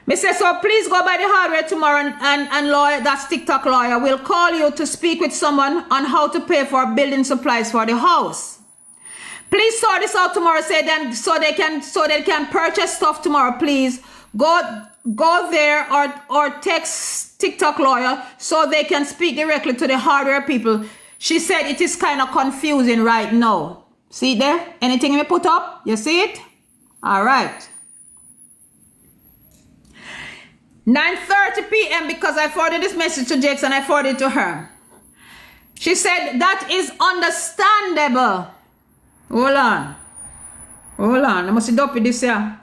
Me say, so please go by the hardware tomorrow and lawyer, that's TikTok lawyer, will call you to speak with someone on how to pay for building supplies for the house. Please sort this out tomorrow, so they can purchase stuff tomorrow, please. Go there or text TikTok lawyer so they can speak directly to the hardware people. She said it is kind of confusing right now. See there? Anything we put up? You see it? All right. 9:30 p.m. because I forwarded this message to Jakes and I forwarded it to her. She said that is understandable. Hold on. I must sit up with this here.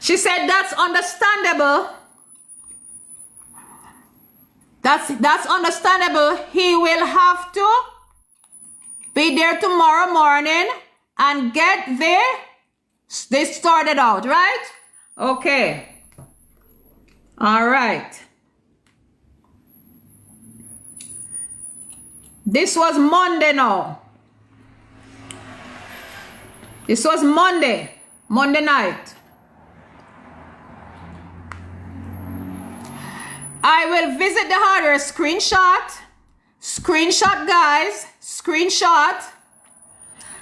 She said that's understandable. That's understandable. He will have to be there tomorrow morning and get this started out, right? Okay. All right. This was Monday now. This was Monday night. I will visit the hardware. Screenshot guys, screenshot.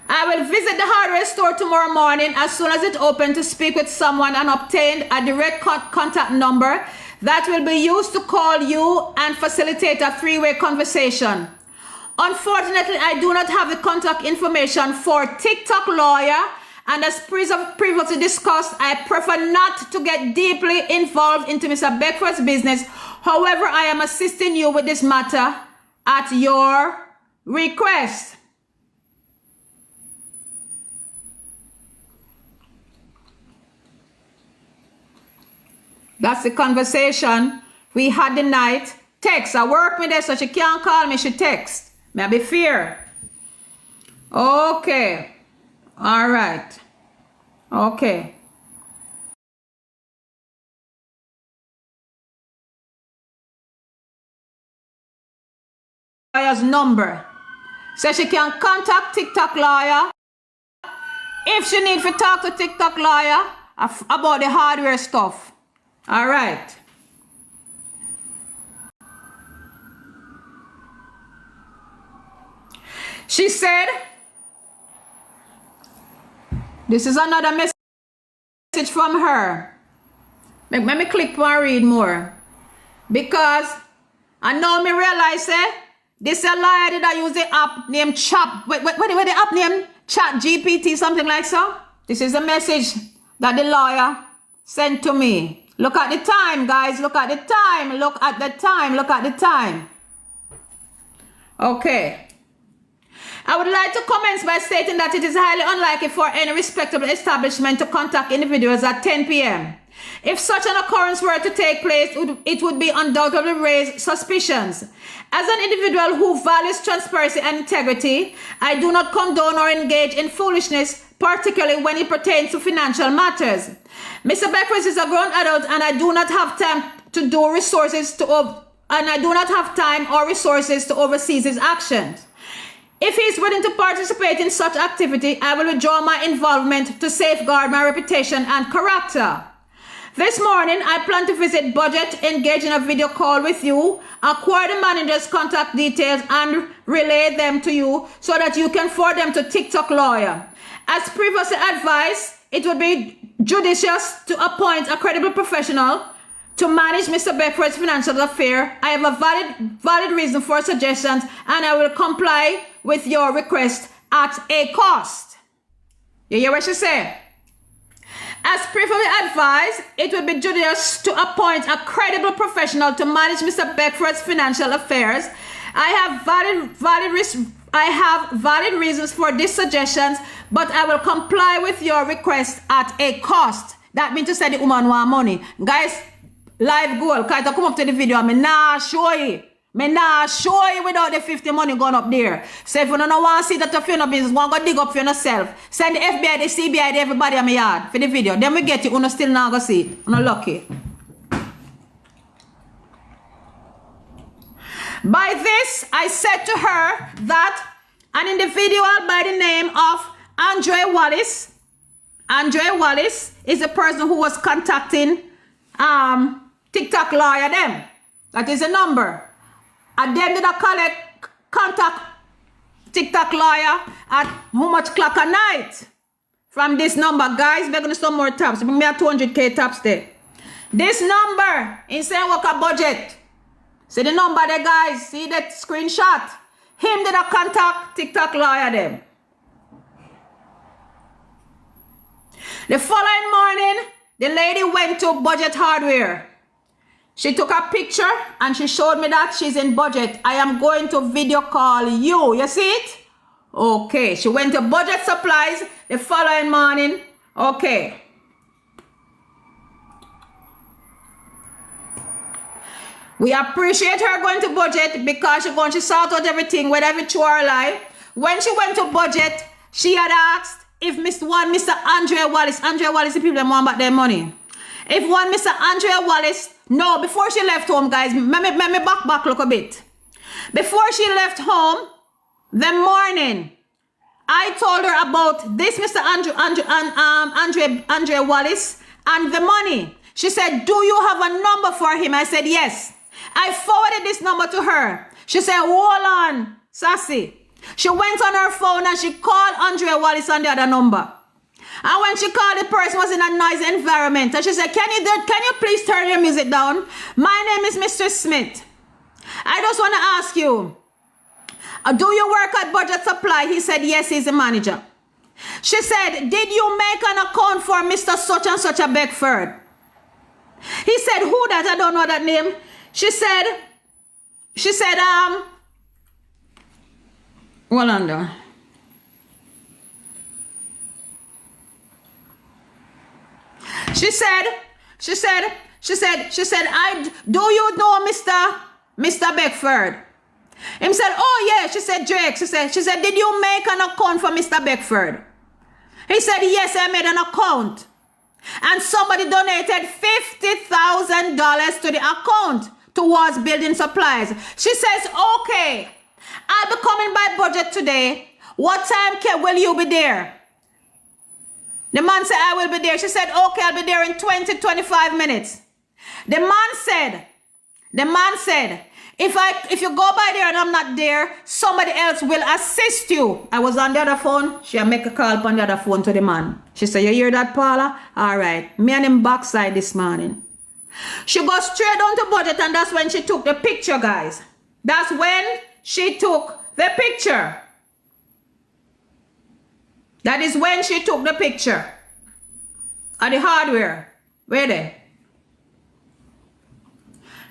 I will visit the hardware store tomorrow morning as soon as it opens to speak with someone and obtain a direct contact number that will be used to call you and facilitate a three-way conversation. Unfortunately, I do not have the contact information for TikTok lawyer, and as previously discussed, I prefer not to get deeply involved into Mr. Beckford's business. However, I am assisting you with this matter at your request. That's the conversation we had the night. Text. I work with her, so she can't call me. She text. May I be fair? Okay. All right. Okay. Lawyer's number. So she can contact TikTok lawyer if she need to talk to TikTok lawyer about the hardware stuff. All right. She said, this is another message from her. Let me click and read more. Because I know me realize this a liar did I use the app named Chat. What the app name? Chat GPT, something like so. This is a message that the lawyer sent to me. Look at the time, guys. Look at the time. Look at the time. Look at the time. Okay. I would like to commence by stating that it is highly unlikely for any respectable establishment to contact individuals at 10 p.m. If such an occurrence were to take place, it would be undoubtedly raise suspicions. As an individual who values transparency and integrity, I do not condone or engage in foolishness, particularly when it pertains to financial matters. Mr. Beckford is a grown adult, and I do not have time or resources to oversee his actions. If he is willing to participate in such activity, I will withdraw my involvement to safeguard my reputation and character. This morning, I plan to visit Budget, engage in a video call with you, acquire the manager's contact details, and relay them to you so that you can forward them to TikTok lawyer. As previously advised, it would be judicious to appoint a credible professional to manage Mr. Beckford's financial affair. I have a valid reason for suggestions, and I will comply with your request at a cost. You hear what she said? As previously advised, it would be judicious to appoint a credible professional to manage Mr. Beckford's financial affairs. I have valid reasons for these suggestions, but I will comply with your request at a cost. That means to say the woman want money. Guys, live goal. Can't come up to the video. Me nah show you. Me nah show you without the 50 money going up there. So if you don't want to see that you no business, want to go dig up for yourself. Send the FBI, the CBI, everybody on my yard for the video. Then we get you. You still not go see it. You not lucky. By this, I said to her that an individual by the name of Andre Wallace is the person who was contacting TikTok lawyer them. That is a number. And them did a contact TikTok lawyer at how much clock a night? From this number, guys, we're going to some more taps. Bring me a 200K taps there. This number, instead of work a budget. See the number there, guys. See that screenshot? Him did a contact TikTok lawyer them. The following morning, the lady went to Budget Hardware. She took a picture and she showed me that she's in Budget. I am going to video call you. You see it? Okay. She went to Budget Supplies the following morning. Okay. We appreciate her going to Budget because she's going to sort out everything, whether it's true or lie. When she went to Budget, she had asked if Mr. Andre Wallace, the people that want back their money. If one Mr. Andre Wallace, no, before she left home, guys, let me back look a bit. Before she left home, the morning, I told her about this Mr. Andre Wallace and the money. She said, do you have a number for him? I said, yes. I forwarded this number to her. She said, hold on, Sassy. She went on her phone and she called Andre Wallace on the other number. And when she called, the person was in a noisy environment. And she said, can you please turn your music down? My name is Mr. Smith. I just want to ask you, Do you work at Budget Supply? He said, yes, he's a manager. She said, did you make an account for Mr. Such and Such a Beckford? He said, who that? I don't know that name. She said, hold on though. She said, do you know Mr. Beckford? Him said, oh yeah. She said, Drake. She said, did you make an account for Mr. Beckford? He said, yes, I made an account. And somebody donated $50,000 to the account towards building supplies. She says, okay, I'll be coming by Budget today. What time will you be there? The man said, I will be there. She said, okay, I'll be there in 20-25 minutes. The man said, if you go by there and I'm not there, somebody else will assist you. I was on the other phone. She make a call on the other phone to the man. She said, you hear that, Paula? All right. Me and him backside this morning. She goes straight down to Budget, and that's when she took the picture, guys. That's when she took the picture. That is when she took the picture of the hardware. Where they?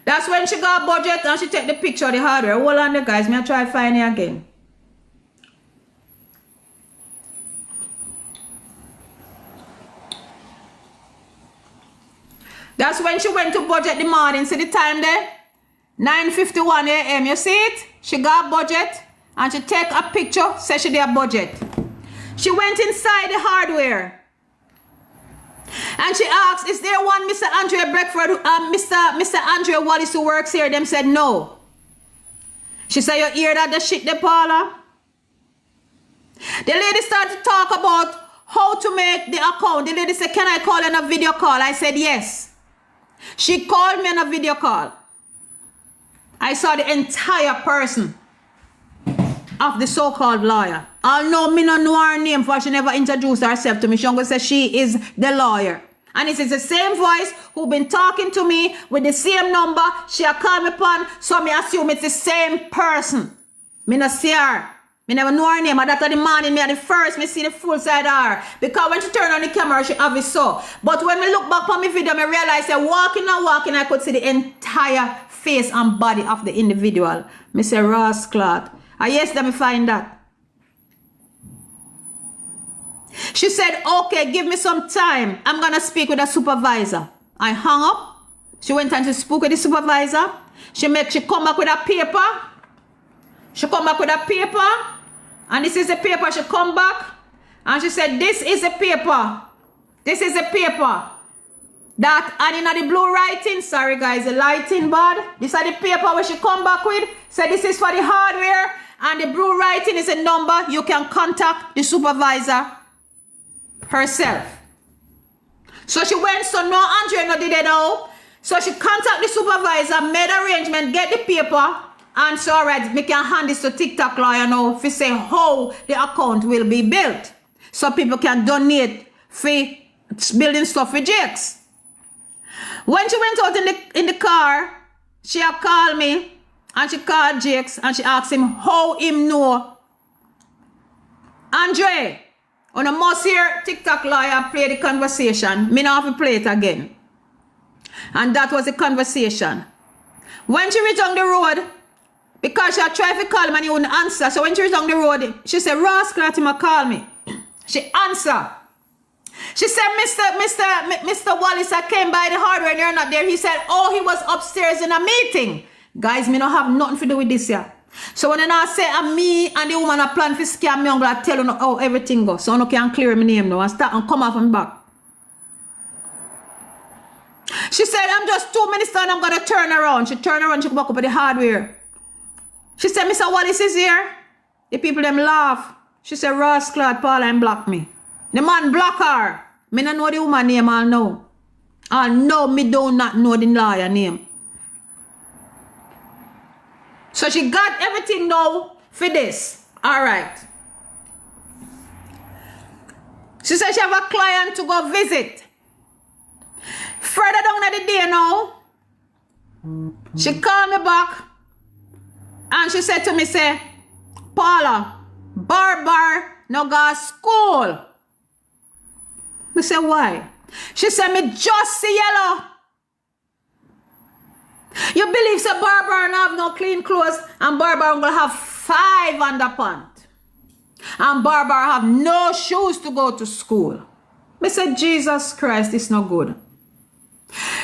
That's when she got Budget and she take the picture of the hardware. Hold on there, guys. Me try to find it again. That's when she went to Budget the morning. See the time there? 9:51 a.m. You see it? She got Budget and she take a picture. Say she did a Budget. She went inside the hardware. And she asked, is there one Mr. Andrea Beckford, Mr. Andrea Wallace who works here? Them said no. She said, you hear that the shit there, Paula? The lady started to talk about how to make the account. The lady said, can I call on a video call? I said, yes. She called me on a video call. I saw the entire person of the so-called lawyer. Although me not know her name, for she never introduced herself to me. She only say she is the lawyer. And it is the same voice who been talking to me with the same number. She a call me upon, so me assume it's the same person. Me not see her. Me never know her name. And that the morning, me at the first, me see the full side of her. Because when she turned on the camera, she have it so. But when me look back on my video, me realize that walking, I could see the entire face and body of the individual. Me say, Ross Clark. And yes, let me find that. She said, okay, give me some time. I'm going to speak with a supervisor. I hung up. She went and she spoke with the supervisor. She come back with a paper. She come back with a paper. And this is the paper. She come back. And she said, this is a paper. This is a paper. That, and in the blue writing, sorry guys, the lighting bad. This is the paper where she come back with. Said this is for the hardware. And the blue writing is a number. You can contact the supervisor herself. So she went, so no, Andrea no did it now. So she contacted the supervisor, made arrangement, get the paper, and so alright, we can hand this to TikTok lawyer now if say how the account will be built. So people can donate for building stuff for Jakes. When she went out in the car, she had called me and she called Jakes and she asked him how him know. Andre, on a must hear TikTok lawyer play the conversation. Me not have to play it again. And that was the conversation. When she reached on the road, because she had tried to call him and he wouldn't answer. So when she reached on the road, she said, Ross Clark, call me. She answered. She said, Mr. Wallace, I came by the hardware and you're not there. He said, oh, he was upstairs in a meeting. Guys, me don't have nothing to do with this here. So when I say me and the woman are plan to scam me, I'm going to tell you how everything goes. So I can clear my name now and start and come off and back. She said, I'm just 2 minutes and I'm going to turn around. She turned around, she come back up with the hardware. She said, Mr. Wallace is here. The people them laugh. She said, Ross Clark, Paula, and block me. The man block her. Me don't know the woman name, I'll know. I'll know me do not know the lawyer name. So she got everything now for this. Alright. She said she have a client to go visit. Further down at the day now, she called me back and she said to me, say, Paula, Barbar no go school. Me say why? She said me just see yellow. You believe so Barbar no have no clean clothes and Barbar gonna have 5 underpants. And Barbara have no shoes to go to school. Me said, Jesus Christ, it's not good.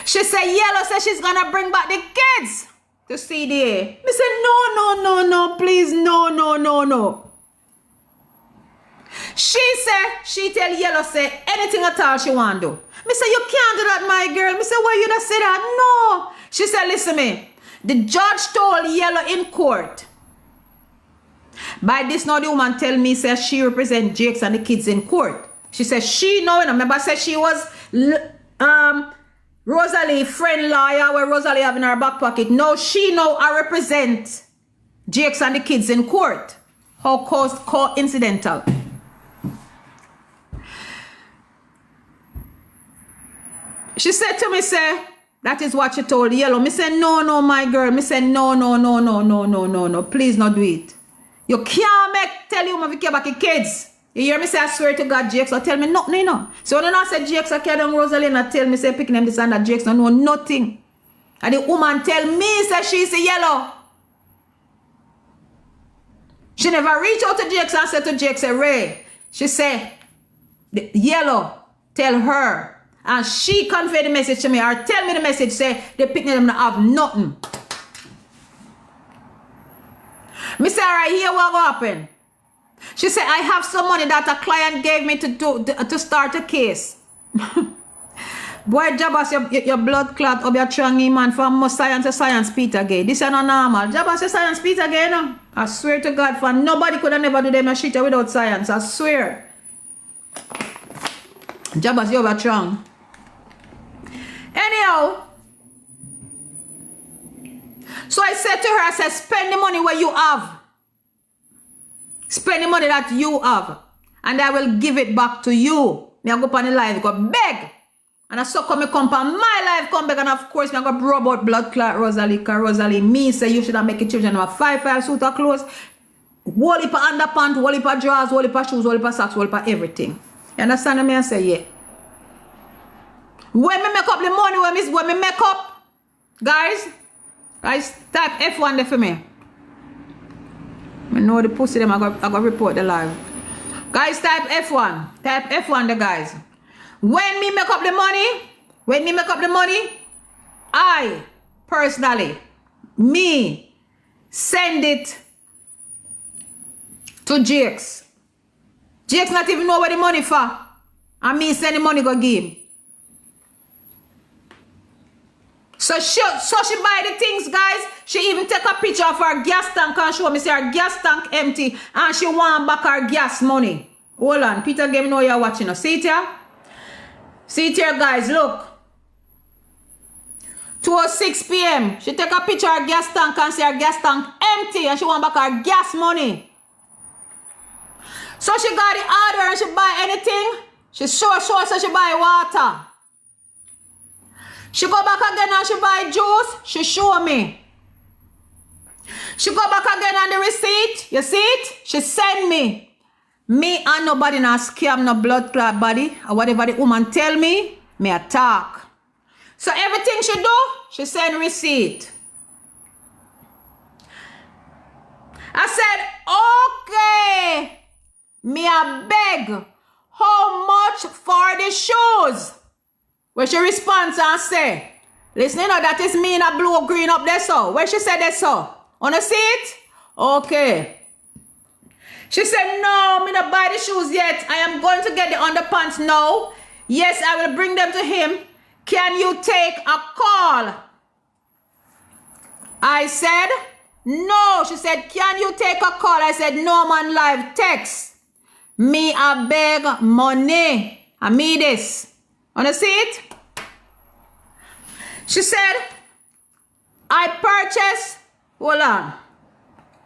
She said, Yellow said she's gonna bring back the kids to CDA. Me said, no, please, no. She said, she tell Yellow say anything at all she want to do. Me say, you can't do that, my girl. Me say, why you not say that? No. She said, listen me. The judge told Yellow in court. By this now the woman tell me says she represent Jakes and the kids in court. She says she know, and I remember said she was Rosalie friend lawyer where Rosalie have in her back pocket. No, she know I represent Jakes and the kids in court. How coincidental. She said to me, say, that is what she told Yellow. Me say, no, my girl. Me say, no. Please not do it. You can't tell you to care about the kids. You hear me say, I swear to God, Jakes, or tell me nothing, you know. So when I say Jakes, I carry down Rosalie and I tell me, say, picking them this and that, Jakes don't know nothing. And the woman tell me, say, she's a Yellow. She never reach out to Jakes and said to Jakes, say, Ray, she say, the Yellow, tell her. And she convey the message to me, or tell me the message, say, the picking them not have nothing. Me say, all right, here what will happen. She said, I have some money that a client gave me to start a case. Boy, Jabas, your blood clot of your trangy man from most science Petagaye. This is not normal. Jabas, your science Petagaye, no? I swear to God, for nobody could have never do them a shit without science. I swear. Jabas, you over strong. Anyhow, so I said to her, I said, spend the money where you have. Spend the money that you have. And I will give it back to you. Me I go up on the live, go beg. And I saw come on my life, come back. And of course, me I go rub out blood clot Rosalie. Because Rosalie, me say you should have make a children have 5 suit of clothes. Whole heap of underpants, whole heap of drawers, whole heap of shoes, whole heap of socks, whole heap of everything. You understand me? I say, yeah. When me make up the money, when me make up, guys type F1 there for me. I know the pussy them I go report the live. Guys, type F1. Type F1 the guys. When me make up the money, I personally send it to Jakes. Jakes not even know where the money for. And me send the money go give him. So she buy the things, guys. She even take a picture of her gas tank and show me say her gas tank empty and she want back her gas money. Hold on, Petagaye, me know you're watching us. See it here? See it here, guys, look. 2:06 p.m. She take a picture of her gas tank and say her gas tank empty and she want back her gas money. So she got the order and she buy anything. She so she buy water. She go back again and she buy juice. She show me. She go back again on the receipt. You see it? She send me. Me and nobody not scam no blood clot body. Or whatever the woman tell me attack. So everything she do, she send receipt. I said, okay. Me a beg. How much for the shoes? Where she responds and say, listen, you know, that is me in a blue green up there, so. Where she said that, so? Wanna see it? Okay. She said, no, me not buy the shoes yet. I am going to get the underpants now. Yes, I will bring them to him. Can you take a call? I said, no. She said, can you take a call? I said, no, man, live text. Me a beg money. I mean this. Wanna see it? She said, I purchased, hold on.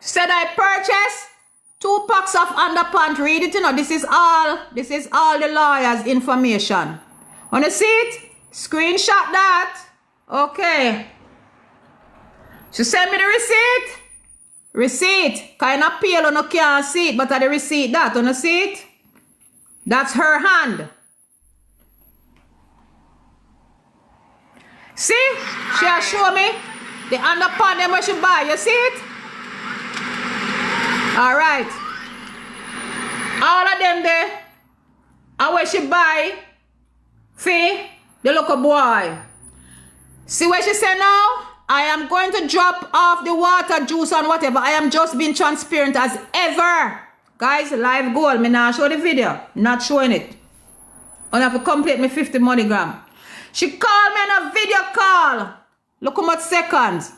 She said, I purchased 2 packs of underpants. Read it, you know, this is all the lawyer's information. Wanna see it? Screenshot that. Okay. She sent me the receipt. Receipt. Kind of pale on no can't see it, but at the receipt that, you see it? That's her hand. See? She has show me the underpants them where she buy. You see it? Alright. All of them there are where she buy for the local boy. See what she said now? I am going to drop off the water, juice and whatever. I am just being transparent as ever. Guys, live goal. Me now show the video. Not showing it. I have to complete me 50 MoneyGram. She called me on a video call. Look how much seconds.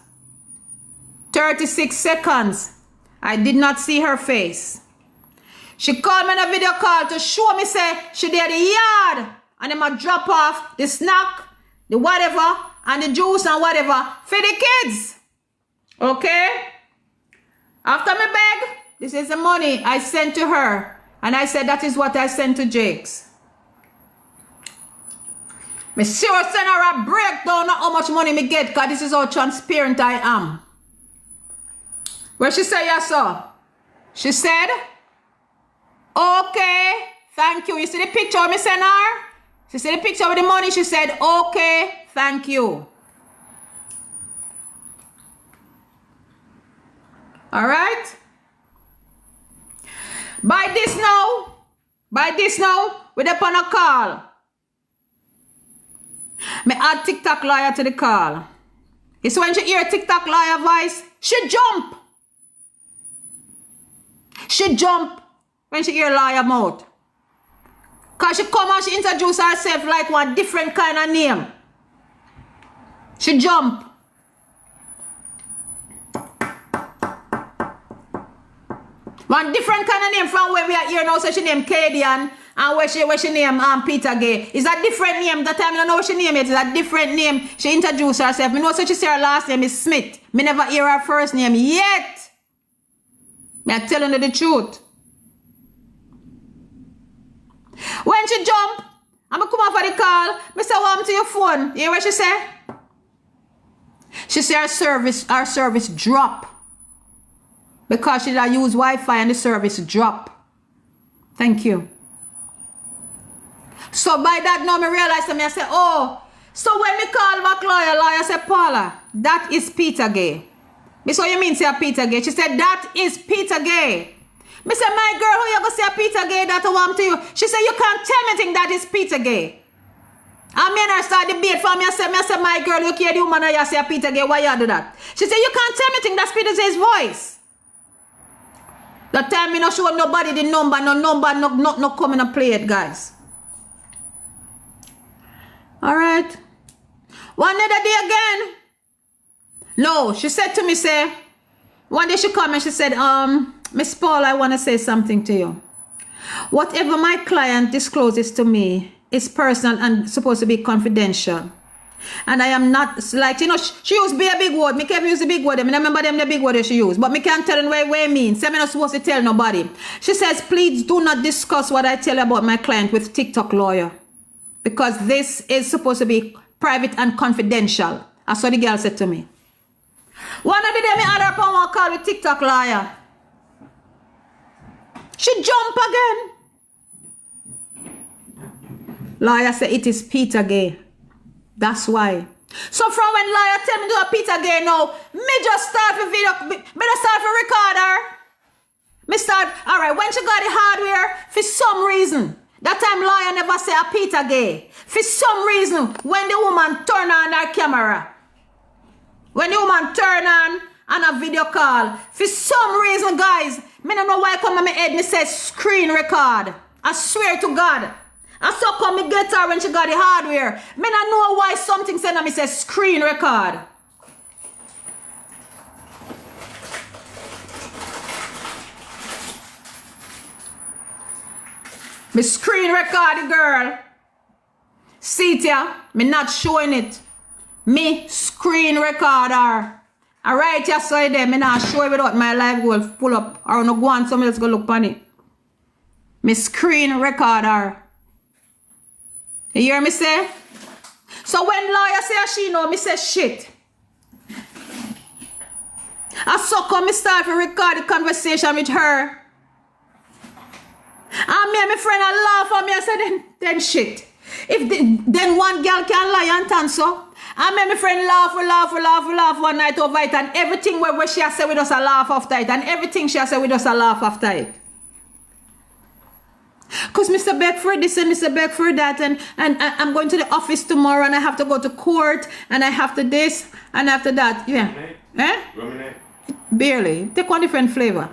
36 seconds. I did not see her face. She called me on a video call to show me say she did the yard. And I'm going to drop off the snack, the whatever, and the juice and whatever for the kids. Okay? After me beg, this is the money I sent to her. And I said that is what I sent to Jakes. Me sure send her a breakdown of how much money me get, because this is how transparent I am. Where she say yes, sir? She said, okay, thank you. You see the picture me send her? She see the picture with the money. She said, okay, thank you. All right? By this now, we're up on a call. Me add TikTok lawyer to the call. It's when she hear TikTok lawyer voice, she jump. She jump when she hear lawyer mouth. Because she come and she introduce herself like one different kind of name. She jump. One different kind of name from where we are here now. So she name Caan. And where she name Petagaye. It's a different name. That time I don't know what she name it. It's a different name. She introduced herself. Me know so she say her last name is Smith. Me never hear her first name yet. Me I telling you the truth. When she jump, I'm come off of the call. Me say, welcome to your phone. You hear what she say? She say our service drop. Because she did use Wi-Fi and the service drop. Thank you. So by that now, I realized to me, I said, oh, so when me call back lawyer said, Paula, that is Petagaye. Me so you mean say Petagaye? She said, that is Petagaye. Me said, my girl, who you go say Petagaye that I want to you? She said, you can't tell me think that is Petagaye. And me and her start debate for me. I said, my girl, you care the woman you say Petagaye, why you do that? She said, you can't tell me think that's Petagaye's voice. That time me not show nobody the number, no coming and play it, guys. Alright. One other day again. No, she said to me, say, one day she come and she said, Miss Paul, I want to say something to you. Whatever my client discloses to me is personal and supposed to be confidential. And I am not, like, you know, she used be a big word. Me can't use the big word. I remember them the big word she used. But me can't tell them what it means. So I'm not supposed to tell nobody. She says, please do not discuss what I tell about my client with TikTok lawyer. Because this is supposed to be private and confidential. That's what the girl said to me. One of the day me had her upon one call with TikTok lawyer. She jump again. Lawyer said it is Petagaye. That's why. So from when lawyer tell me to do a Petagaye now, me just start for video, me just start for recorder. Me start, alright, when she got the hardware, for some reason, that time lawyer never say a Petagaye. For some reason, when the woman turn on her camera, when the woman turn on a video call, for some reason, guys, me don't know why come on my head, me say screen record. I swear to God. I saw come me get her when she got the hardware. Me don't know why something said on me say screen record. Me screen record the girl. See it ya? Me not showing it. Me screen record her. Alright, ya saw it there. Me not show it without my live goal pull up. Or no go on, somebody else go look on it. Me screen record her. You hear me say? So when lawyer say she know, me say shit. I so come me start to record the conversation with her. And me and my friend I laugh at me. I said, then shit. Then one girl can lie and tan so. And me and my friend laugh one night over it. And everything where she has said with us a laugh after it. And everything she has said with us a laugh after it. Because Mr. Beckford this and Mr. Beckford that. And I'm going to the office tomorrow. And I have to go to court. And I have to this. And after that. Yeah. Lemonade. Barely. Take one different flavor.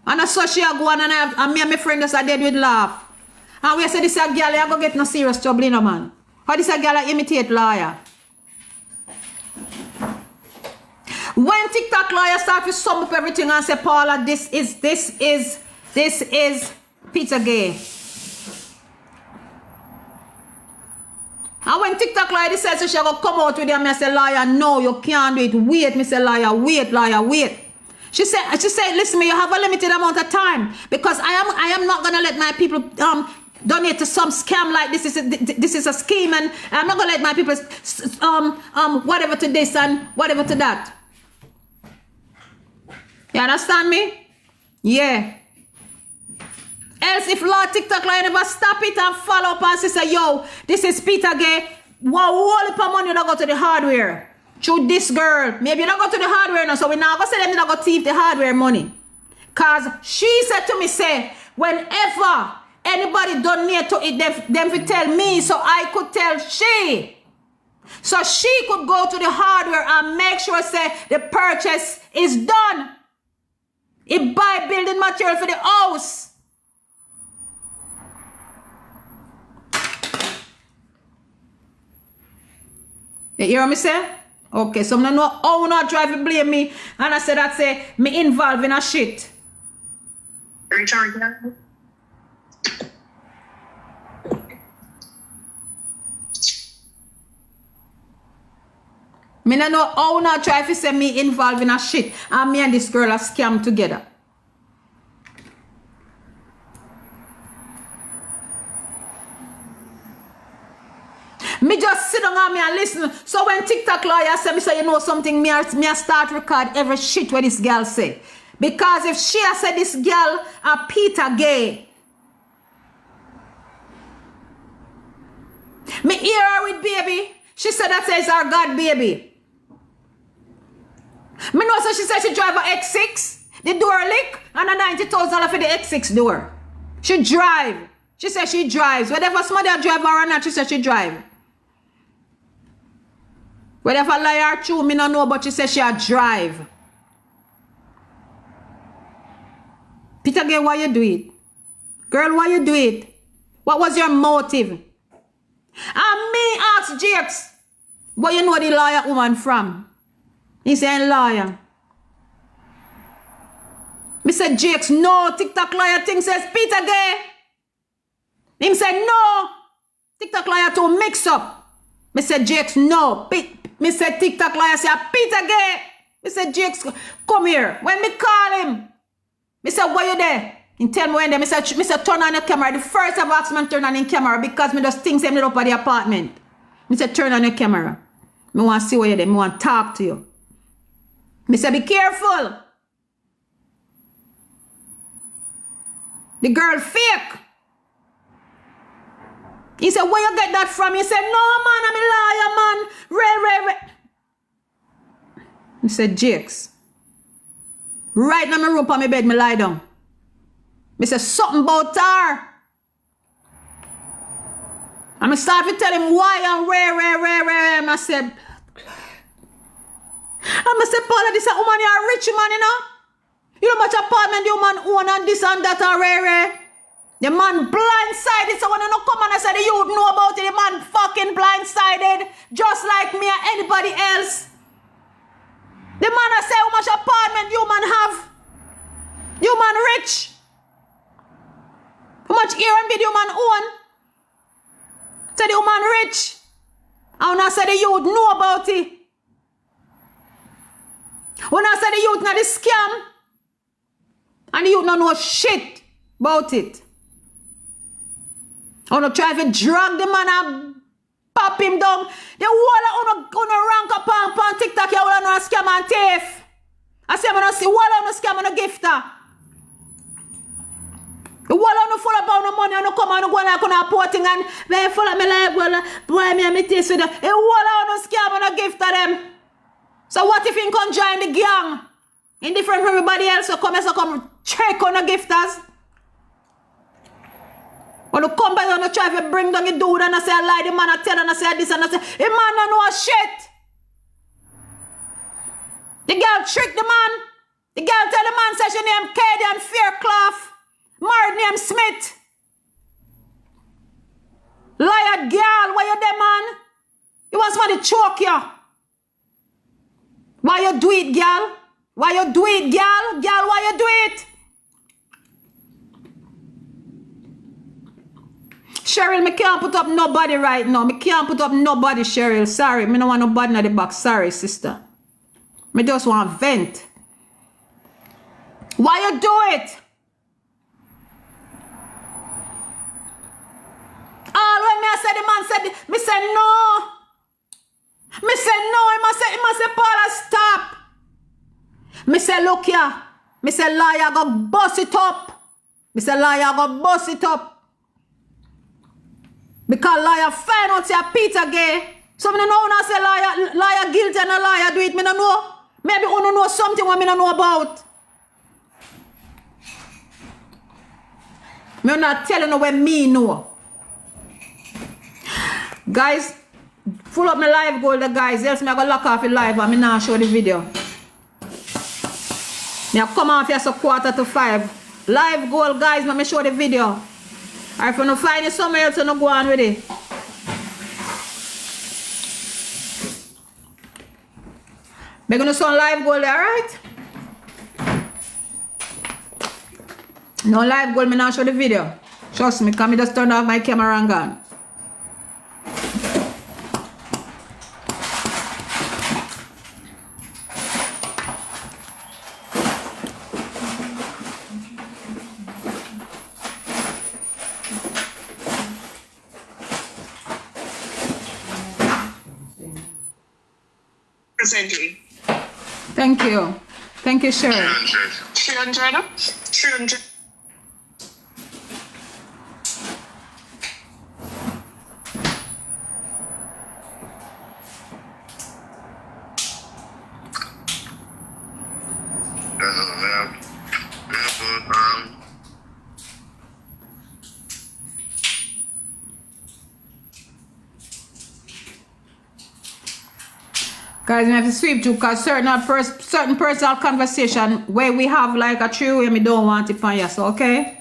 And I saw she go on and me and my friend just dead with laugh. And we said this a girl I go get no serious trouble, you know, man. How this a girl imitate lawyer. When TikTok lawyer start to sum up everything and say, Paula, this is Petagaye. And when TikTok lawyer says so she go come out with them, I say, lawyer, no, you can't do it. Wait, Mr. Lawyer, wait, lawyer, wait. She said, listen, me, you have a limited amount of time because I am not gonna let my people donate to some scam like this is a scheme, and I'm not gonna let my people whatever to this and whatever to that. You understand me? Yeah. Else if Lord TikTok like never stop it and follow up and say, yo, this is Petagaye. Wow, all the money you don't go to the hardware. Through this girl. Maybe you don't go to the hardware now, so we now go say them you don't go thief the hardware money. Cause she said to me, say, whenever anybody donate to it, them will tell me, so I could tell she. So she could go to the hardware and make sure, say, the purchase is done. It buy building material for the house. You hear me say? Okay, so I don't know how not drive to blame me. And I said that say me involved in a shit. Richard, Me don't know how not try to say me involved in a shit. And me and this girl are scammed together. Me just sit down and me and listen. So when TikTok lawyer say me say you know something, me I start record every shit what this girl say. Because if she has said this girl a Petagaye, me hear her with baby. She said that says our God baby. Me know so she said she drive a X6. The door lick and a $90,000 for the X6 door. She drive. She said she drives. Whatever somebody drive her or not, she said she drive. Whatever lie or true, me no know, but she said she a drive. Petagaye, why you do it? Girl, why you do it? What was your motive? And me ask Jakes, where you know the lawyer woman from? He said, lawyer. Me said, Jakes, no, TikTok lawyer thing says Petagaye. Him said, no, TikTok lawyer to Mixup. Me said, Jakes, no. Me said, TikTok lawyer say Petagaye. Me said, Jakes, come here. When me call him, me said, why you there? He tell me when there. Me said, turn on your camera. The first I've asked man turn on your camera because me just think him up at the apartment. Me said, turn on your camera. Me want to see where you there. Me want to talk to you. Me said, be careful. The girl fake. He said, where you get that from? He said, no, man, I'm a liar, man. He said, Jakes. Right now, my room on my bed, me lie down. Me said, something about her. And I start to tell him why and where. And I said, Paula, this a woman, you're a rich man, you know? You know how much apartment the woman own and this and that and rare. The man blindsided, so when you don't come and I said you would know about it, the man fucking blindsided, just like me or anybody else. The man I say how much apartment you man have. You man rich. How much Airbnb you man own. Said you man rich. And when I said you would know about it. When I said the youth not the scam, and the youth don't know shit about it. I want to try to drag the man pop him down. The whole of uno rank up on TikTok, you will not scam and thief. I say, I'm not see wall on scam and a gifter. The wall on full of no money and no come and go like on a porting and they full of me like, well, boy, me and me taste with them. The wall on scam and a gifter them. So what if he can join the gang? Indifferent from everybody else, so come check on the gifters. When you come back and try to bring down the dude and I say I lie, the man I tell and I say this and I say, the man don't know shit. The girl trick the man. The girl tell the man say she name Katie and Fairclough. Married name Smith. Liar girl, why you there, man? You want somebody to choke you. Why you do it, girl? Why you do it, girl? Girl, why you do it? Cheryl, me can't put up nobody right now. Me can't put up nobody, Cheryl. Sorry, me don't want nobody in the box. Sorry, sister. Me just want vent. Why you do it? All when me I said the man said, me say no. Me say no. He must say, Paula, stop. Me say, look here. Me say, liar, go bust it up. Me say, liar, go bust it up. Because liar find out say Petagaye. So me no know when I say liar guilty and a liar do it. Me no know. Maybe you don't know something what me don't know about. Me not telling you what me know. Guys, full up my live goal, the guys. Else me I go lock off the live and me not show the video. Me I come off here so 4:45. Live goal, guys, let me show the video. Or if you don't find it somewhere else, you don't go on with it. We're going to show live goal there, alright? No live goal, me not show the video. Trust me, because me just turn off my camera and gone. Presently. Thank you. Thank you, Cheryl. 300. 300. Guys, we have to sweep through because certain personal conversation where we have like a true way, me don't want it on you, so okay?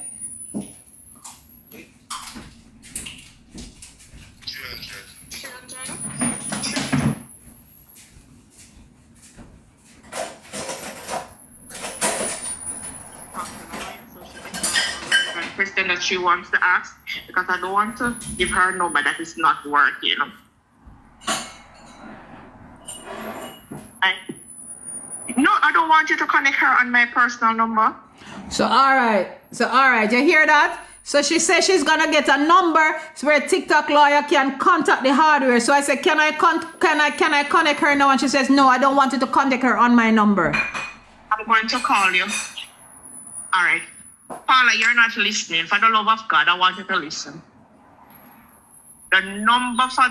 Question that she wants to ask because I don't want to give her a number that is not working. No, I don't want you to connect her on my personal number. So all right, you hear that? So she says she's gonna get a number where TikTok lawyer can contact the hardware. So I said, can I connect her now? And she says, no, I don't want you to contact her on my number. I'm going to call you. All right. Paula, you're not listening. For the love of God, I want you to listen. The number for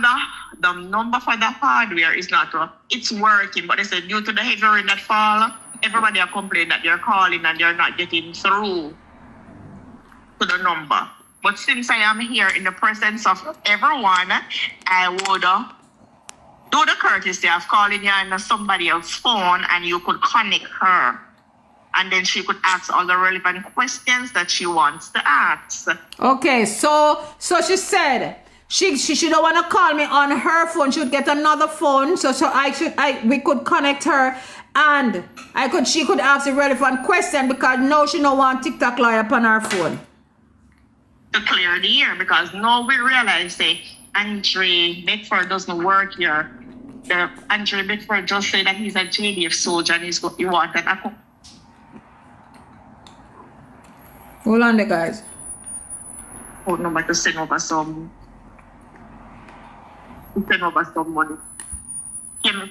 the hardware is not it's working, but they said due to the heavy rain that fall, everybody are complaining that they're calling and they're not getting through to the number. But since I am here in the presence of everyone, I would do the courtesy of calling you on somebody else's phone and you could connect her. And then she could ask all the relevant questions that she wants to ask. Okay, so she said she don't want to call me on her phone. She would get another phone. So we could connect her and she could ask a relevant question because now she don't want TikTok lawyer upon her phone. To clear the air because now we realize that Andre Bedford doesn't work here. Andre Bedford just said that he's a JDF soldier and he wanted a hold on there, guys. phone number to send over some Send over some money. Yeah,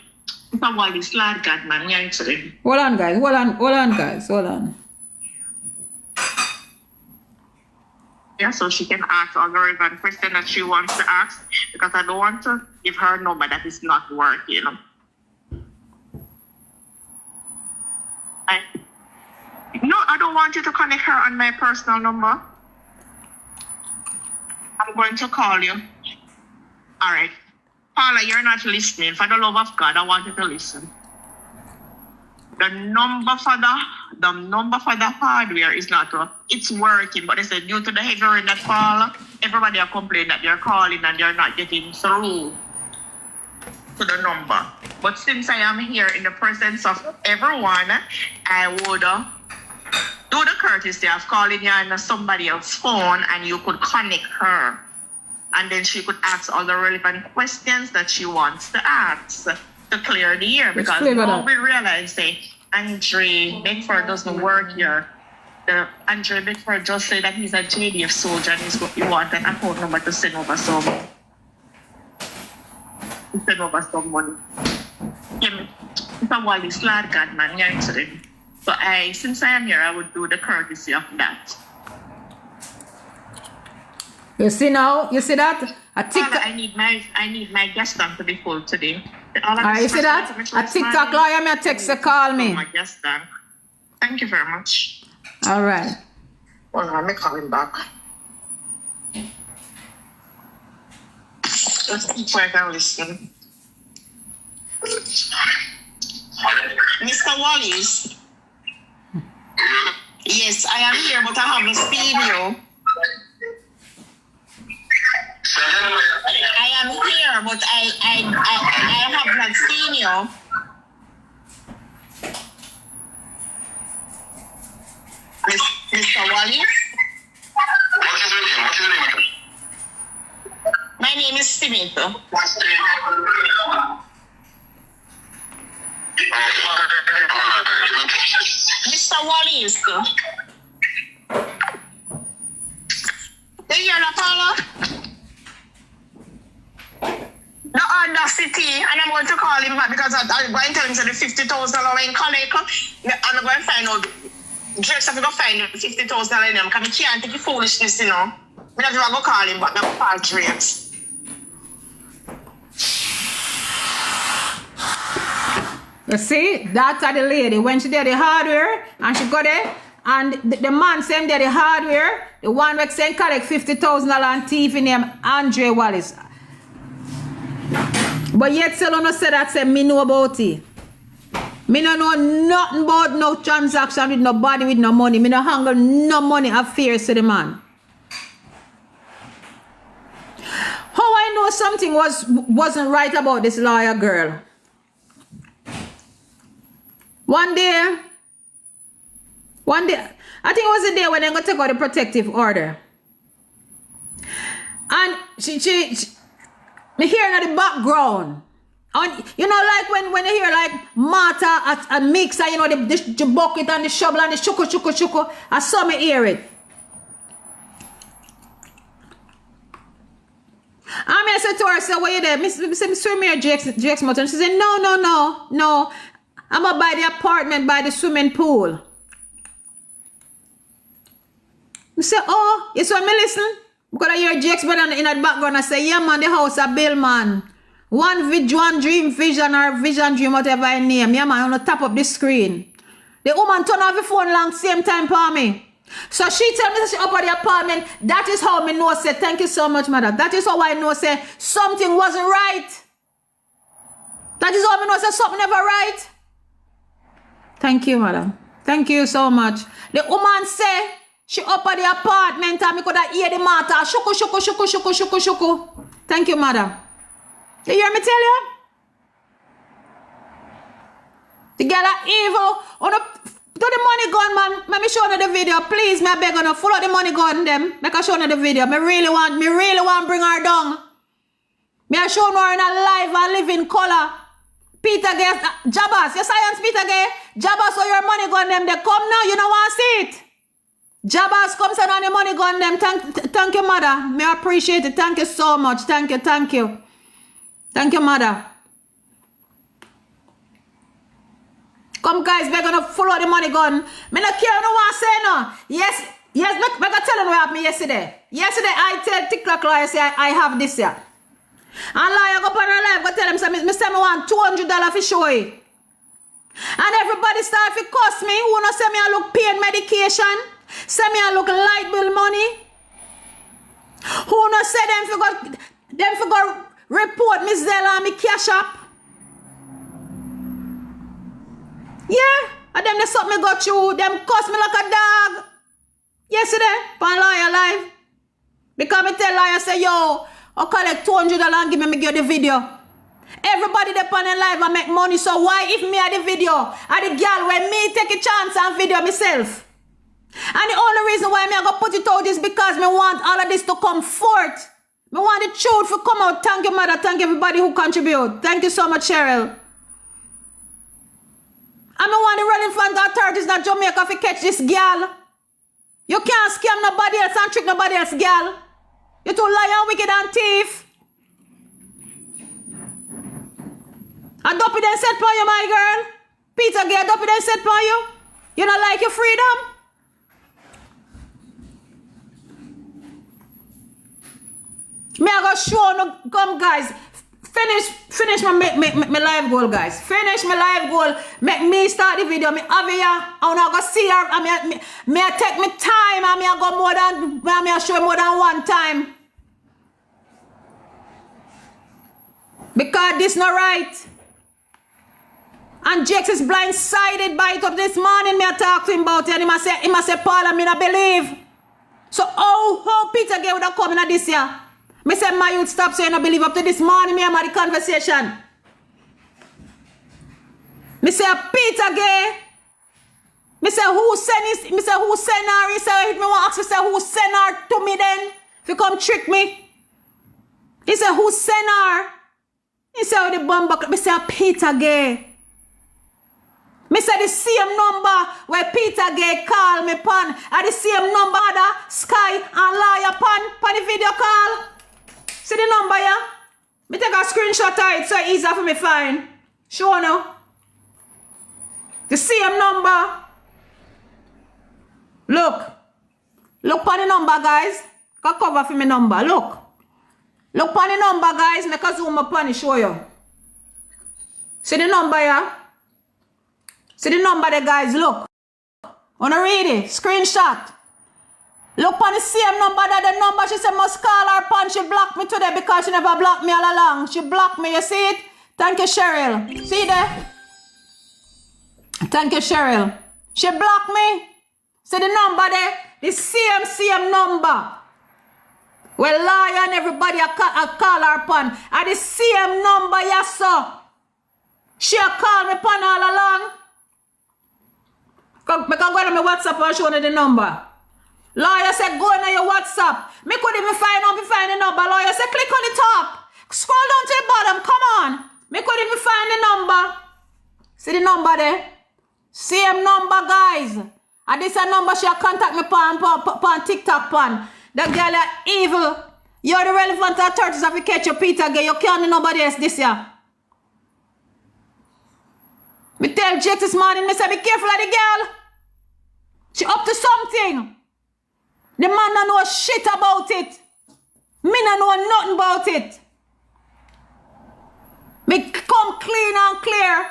it's a Wallace, Lord God, man. Yeah, it's ready. Hold on, guys. Hold on. Yeah, so she can ask all the relevant question that she wants to ask, because I don't want to give her a number that is not working. No, I don't want you to connect her on my personal number. I'm going to call you. All right. Paula, you're not listening. For the love of God, I want you to listen. The number for the hardware is not it's working, but they said due to the heavy rain that fall, everybody are complaining that you're calling and you're not getting through to the number. But since I am here in the presence of everyone, I would do the courtesy of calling you on somebody else's phone, and you could connect her. And then she could ask all the relevant questions that she wants to ask to clear the air. Because now we realize that Andre Bedford doesn't work here. Andre Bedford just said that he's a JDF soldier and he wants an account number to send over some money. Yeah, it's a Wallace, Lord God, man. Yeah, it's ready. So since I am here, I would do the courtesy of that. You see now? You see that? I need my guest stand to be full today. You see that? A TikTok lawyer may text to call me. My guest stand. Thank you very much. All right. Well, I'm calling back. Just keep quiet and listen. Mr. Wallace. Yes, I am here, but I haven't seen you. I am here, but I have not seen you. Mr. Wallace? What is your name? My name is Simito. Mr. Wallace. Do you hear that, Paula? The audacity, and I'm going to call him back because I'm going to tell him the $50,000 in collect. I'm going to find out. Just have to go find $50,000 in them because we can't take the foolishness, you know. I'm not going to call him back. I'm going to call Drapes. You see, that's the lady. When she did the hardware and she got it, and the man same did the hardware, the one that sent collect $50,000 on TV named Andre Wallace. But yet Selo no say that, say me know about it. Me no know nothing about no transaction with nobody with no money. Me no handle no money affairs to the man. How I know something wasn't right about this lawyer girl? One day, I think it was the day when they got to take out the protective order. And she me hearing in the background. And you know, like when you hear like Martha at mixer, you know, the bucket and the shovel and the shuku, I saw me hear it. I said to her, I said, what you there? Miss swim here, JX Mountain. She said, no. I'm going to buy the apartment by the swimming pool. I said, oh, you saw me listen? Because I hear JX brother in the background. I say, yeah, man, the house a bill, man. One dream, vision, or vision, dream, whatever I name. Yeah, man, on the top of the screen. The woman turn off the phone long same time for me. So she tell me that she up at the apartment. That is how me know, say, thank you so much, mother. That is how I know, say, something wasn't right. That is how me know, say, something never right. Thank you, madam. Thank you so much. The woman say she up at the apartment and me could hear the matter. Shuku. Thank you, madam. You hear me tell you? The girl are evil. Do the money gun, man. Let me show you the video. Please, me I beg you, follow the money gun them. Make I show you the video. Me really want bring her down. Me I show her in a live and living color. Petagaye, Jabas, your science Petagaye. Jabas, so your money gun them, they come now, you don't want to see it. Jabas, come send on the money gun them. Thank you, mother. Me appreciate it. Thank you so much. Thank you. Thank you, mother. Come guys, we're gonna follow the money gun. Me not care no one say no. Yes, me gonna tell you what happened yesterday. Yesterday I tell TikTok lawyer say I have this here. And lawyer go on her live, go tell him say me want $200 for show you. And everybody start to cuss me. Who no say me I look pain medication? Say me I look light bill money. Who no say them for go report me Zella and me cash up? Yeah, and them they suck me go through. Them cuss me like a dog. Yesterday, on lawyer live. Because me tell lawyer say, yo, I collect $200 and give me the video. Everybody they on the live and make money. So why if me at the video, at the girl when me take a chance and video myself? And the only reason why me I go put it out is because me want all of this to come forth. Me want the truth to come out. Thank you, mother. Thank you, everybody who contribute. Thank you so much, Cheryl. I don't want the relevant authorities in Jamaica to catch this girl. You can't scam nobody else and trick nobody else, girl. You too liar, wicked and thief. And Duppy then set for you, my girl. Petagaye, Duppy then set for you. You don't like your freedom? Me I go show no come guys. Finish my live goal, guys. Finish my live goal. Make me start the video. Me have here. I wanna go see her. Me take me time. And me I go more than. Me I show more than one time. Because this not right. And Jakes is blindsided by it up this morning. Me I talk to him about it. And he must say, Paula, me not believe. So how Petagaye would have come in this year? Me say my youth stop saying I believe up to this morning me about the conversation. Me say Petagaye. Me say who send this? Me say who send her? He say me want ask me say who send her to me then? If you come trick me. He say who send her? He say oh the bomb. Me say Petagaye. Me say the same number where Petagaye call me pan. And the same number that Sky and Lawyer pan the video call. See the number, yeah? Me take a screenshot of it so it's easy for me find. Sure now. The same number. Look. Look on the number, guys. Got cover for me number. Look. Look on the number, guys. Make a zoom up on it, show you. See the number, yeah? See the number there, guys. Look. Wanna read it? Screenshot. Look on the same number that the number she said must call her pan. She blocked me today because she never blocked me all along. She blocked me, you see it? Thank you, Cheryl. See there? Thank you, Cheryl. She blocked me. See the number there? The same number. Well, Lawyer and everybody I call her pan. And the same number, yes, sir. She call me pan all along. I can go to my WhatsApp and show you the number. Lawyer said, go on your WhatsApp. Me couldn't even find the number. Lawyer said, click on the top. Scroll down to the bottom. Come on. Me couldn't even find the number. See the number there? Same number, guys. And this is a number she contact me on TikTok pan. That girl is evil. You're the relevant authorities of the catch your Petagaye. You can't nobody else this year. Me tell Jake this morning, me say, be careful of the girl. She up to something. The man don't know shit about it. Me don't know nothing about it. Me come clean and clear.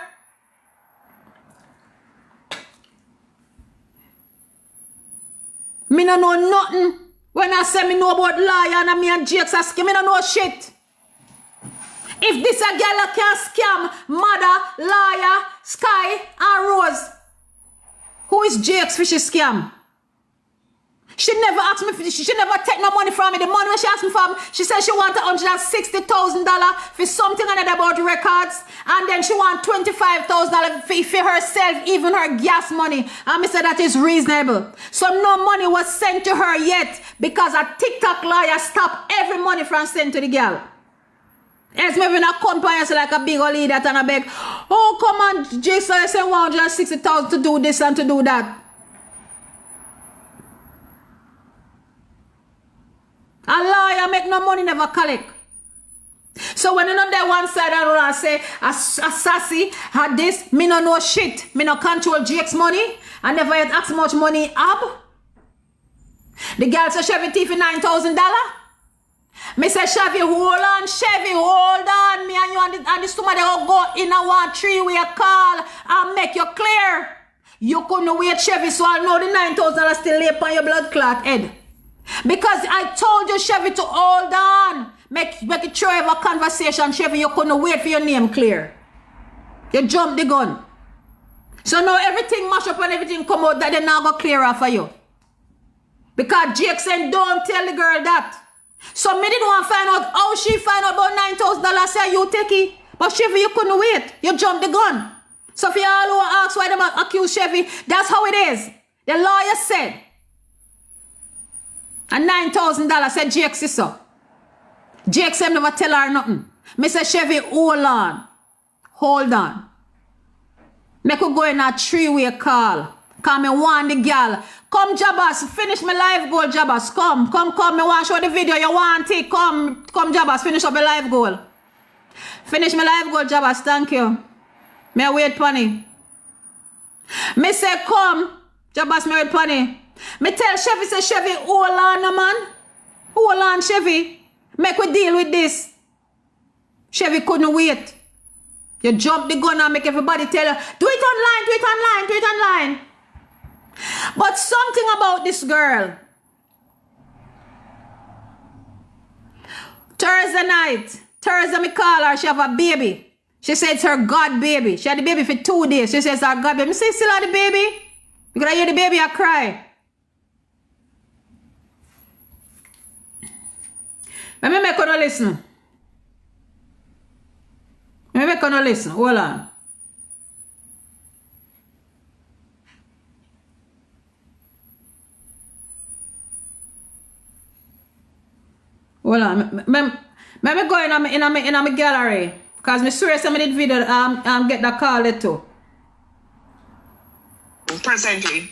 Me don't know nothing. When I say me know about Lawyer and me and Jakes asking, me don't know shit. If this a girl can scam Mother, Lawyer, Sky, and Rose, who is Jakes for she scam? She never asked me, she never take no money from me. The money when she asked me for, she said she want $160,000 for something about records. And then she want $25,000 for herself, even her gas money. And me said that is reasonable. So no money was sent to her yet because a TikTok lawyer stopped every money from sent to the girl. It's maybe not company like a big old idiot and a beg, oh come on, Jason, I say $160,000 to do this and to do that. A lawyer make no money, never collect. So when you know that one side and say a Sassy had this, me no know shit. Me no control Jake's money. I never had asked much money up. The girl said Chevy T for $9,000. Me say Chevy, hold on, Chevy, hold on. Me and you and this somebody will go in a 1-3-way call and make you clear. You couldn't wait, Chevy, so I know the $9,000 still lay upon your blood clot head. Because I told you, Chevy, to hold on. Make it sure you have a conversation, Chevy. You couldn't wait for your name clear. You jumped the gun. So now everything mash up and everything come out that they now go clear off for you. Because Jake said, don't tell the girl that. So me didn't want to find out how she find out about $9,000. Say you take it. But Chevy, you couldn't wait. You jumped the gun. So for y'all who ask why they accuse Chevy, that's how it is. The lawyer said. And $9,000 said Jake sister. Jake said never tell her nothing. Me say Chevy, hold on. Hold on. Me could go in a 3-way call. Come me want the girl. Come Jabas, finish my live goal, Jabas. Come. Me want show the video you want it. Come Jabas, finish up my live goal. Finish my live goal, Jabas, thank you. Me wait pony. Me say come, Jabas, me wait pony. Me tell Chevy, say Chevy, hold on, no man. Hold on, Chevy. Make we deal with this. Chevy couldn't wait. You jump the gun and make everybody tell you, do it online, do it online, do it online. But something about this girl. Thursday me call her, she have a baby. She said it's her God baby. She had the baby for 2 days. She says her God baby. I say, still have the baby? Because I hear the baby I cry. Let me make her listen. Let me make her listen. Hold on. Hold on. Let me go in my gallery. Because I'm serious I did video get the call it too. Presently.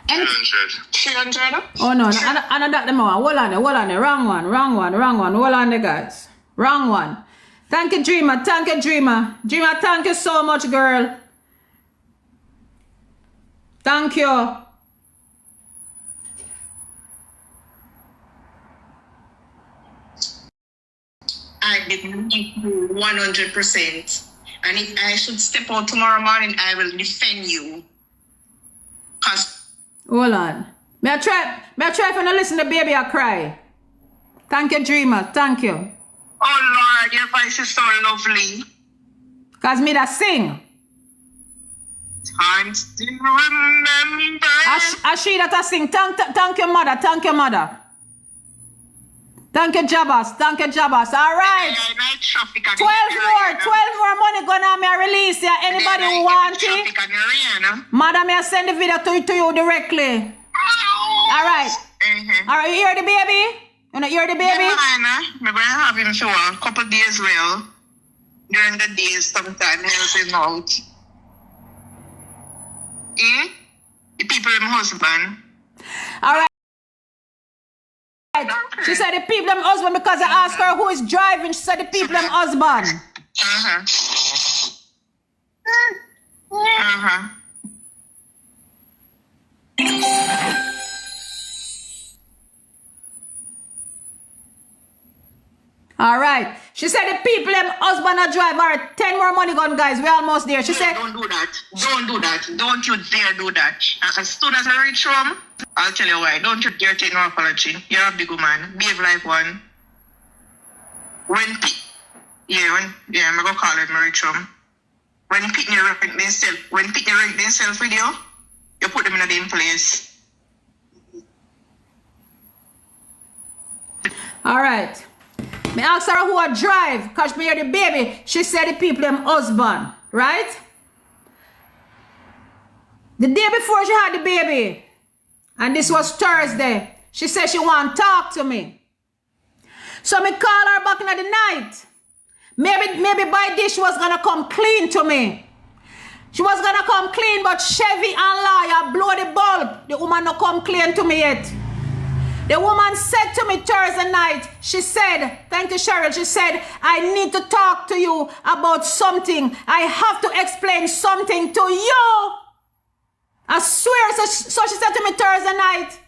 300? Oh no, I know that the more. Hold on there. Wrong one. Hold on there, guys. Wrong one. Thank you, Dreamer. Dreamer, thank you so much, girl. Thank you. I believe you 100%. And if I should step out tomorrow morning, I will defend you. Hold on. May I try if I don't listen to baby I cry. Thank you, Dreamer. Thank you. Oh Lord, your voice is so lovely. Cause me that sing. Time to remember. I see that I sing. Thank your mother. Thank you, Jabas. All right. 12 more money gonna me release ya. Anybody who want it? Madam, I send the video to you directly. All right. All right, you hear the baby? You know, hear the baby? Yeah, I'm going to have him for a couple days well. During the days, sometime help him out. The people in my husband. All right. She said the people them husband because I asked her who is driving. She said the people them husband. All right. She said the people them husband are drive. All right, 10 more money gone, guys. We're almost there. She said, don't do that. Don't you dare do that. As soon as I reach home, I'll tell you why. Don't you dare take no apology. You're a big woman. Behave like one. I'm gonna call it my reach home. When Pitney rank themselves with you, you put them in a damn place. all right. Me ask her who I drive, cause me hear the baby. She said the people them husband, right? The day before she had the baby, and this was Thursday, she said she want to talk to me. So me call her back in the night. Maybe by this she was gonna come clean to me. She was gonna come clean, but Chevy and lawyer blow the bulb. The woman not come clean to me yet. The woman said to me Thursday night, she said, thank you, Cheryl, she said, I need to talk to you about something. I have to explain something to you. I swear, so she said to me Thursday night.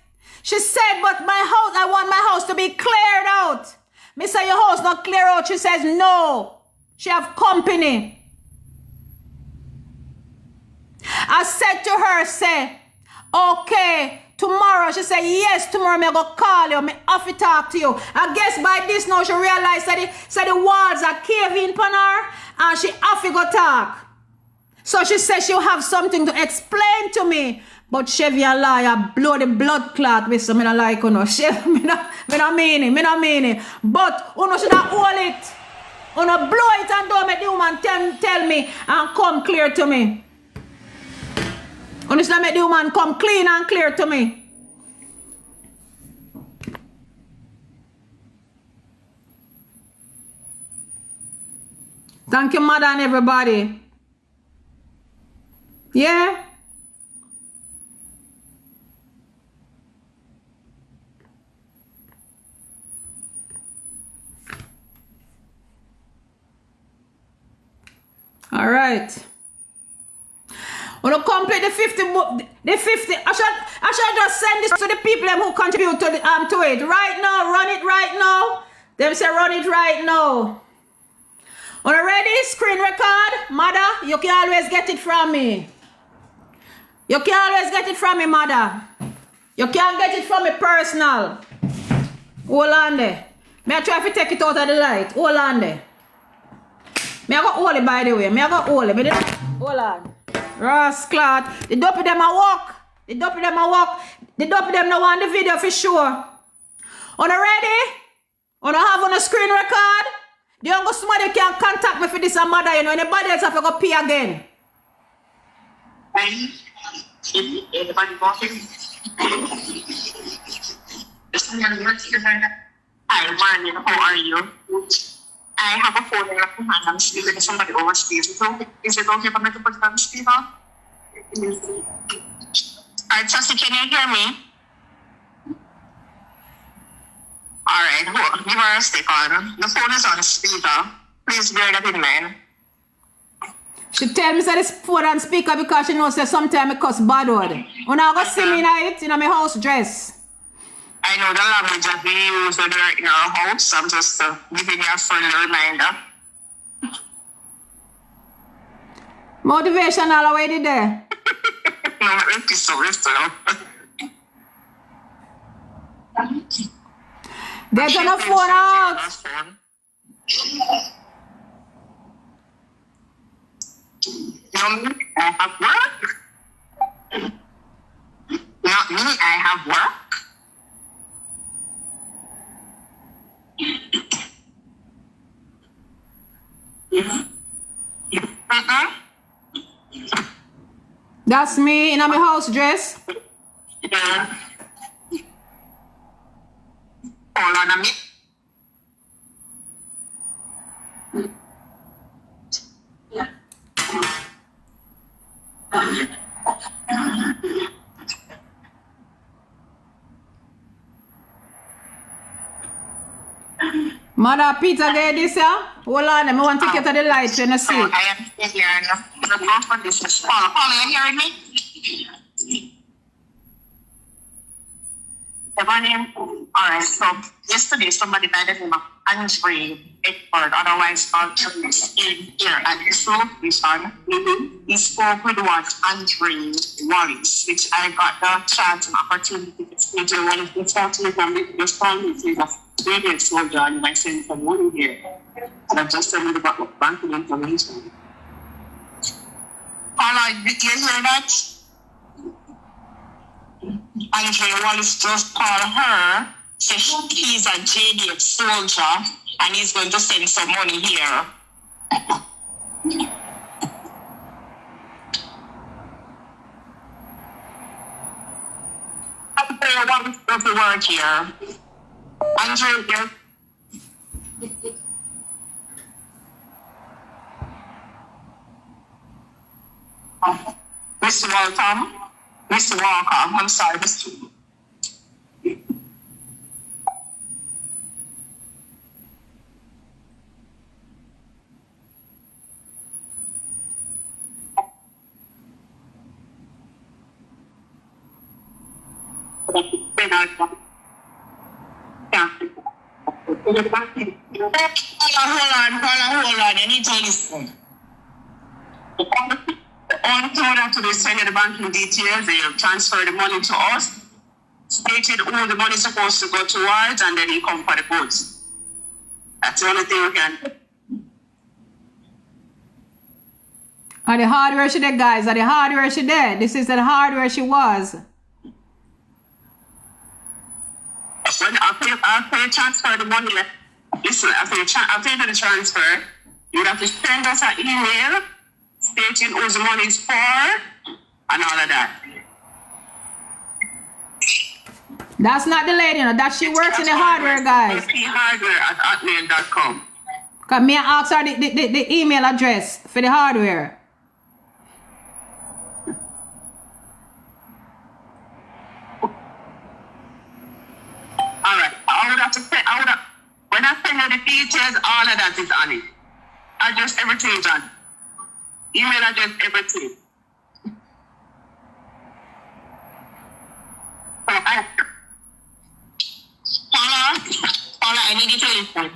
She said, but my house, I want my house to be cleared out. Me say, your house not clear out. She says, no. She have company. I said to her, say, okay, tomorrow. She said, yes, tomorrow me go call you. Me have to talk to you. I guess by this now she realized that the walls are caving upon her and she have to go talk. So she said she'll have something to explain to me. But Chevy a liar, blow the blood clot with some, I don't like, you know. Chevy, me not mean it. But, you should have hold it. You blow it and don't make the woman tell me and come clear to me. You should make the woman come clean and clear to me. Thank you, mother and everybody. Yeah? All right. We'll complete the 50. I should just send this to the people who contribute to it right now. Run it right now. Them say run it right now. Are you ready? Screen record, mother. You can always get it from me. You can always get it from me, mother. You can't get it from me personal. Hold on there. May I try to take it out of the light. Hold on there. Me I go hold it, by the way. Me I go hold it. Hold on. Rascal. The dopey them a walk. The dopey them now on the video for sure. On ready? On have on a screen record? The young somebody can contact me for this and mother, you know. Anybody else have to go pay again. Anybody walking? Hi, Marlene. How are you? I have a phone in my hand. I'm speaking to somebody overseas. Is it okay for me to put it on speaker? Alright, Sassy, can you hear me? Alright, give her a stick on. The phone is on speaker. Please bear that in mind. She tell me say this phone on speaker because she knows that sometimes I cuss bad word. When I go see me in my house dress. I know the language that we use when we're in our house. I'm just giving you a friendly reminder. Motivational already there. No, it is so They're gonna phone out. Not me, I have work. Not me, I have work. That's me in my house dress. Yeah. Hold on a minute. Mother Petagaye this here. Hold on, I want to get to the light and see. I am here now. The phone this is Paula. Paula, you hearing me? Alright, so yesterday somebody by the name of Andre Edward, otherwise called Travis, in here at his location. He spoke with what Andre Wallace, which I got the chance and opportunity to speak to one of the talks with him. This time he's a radio soldier and I sent some money here. And I've just told about banking information. Paula, did you hear that? Andre Wallace just called her, said he's a JDF soldier and he's going to send some money here. Andre Wallace does the work here. Andre, here. Mr. Welcome. Mr. Walker, I'm sorry, Mr. Hold on. You need to listen. All the that to send you the banking details, they transfer the money to us, stated who the money is supposed to go towards, and then you come for the goods. That's the only thing we can do. And the hardware she did, guys. And the hardware she did. This is the hardware she was. When after you transfer the money, listen, after you the transfer, you have to send us an email stating who the money is for and all of that. That's not the lady, you know. That she works in the hardware, guys. hardware@hotmail.com. Because me ask her the email address for the hardware. Alright, when I send you the details, all of that is on it. Address, everything is on it. Email address, everything. Paula, I need you to listen.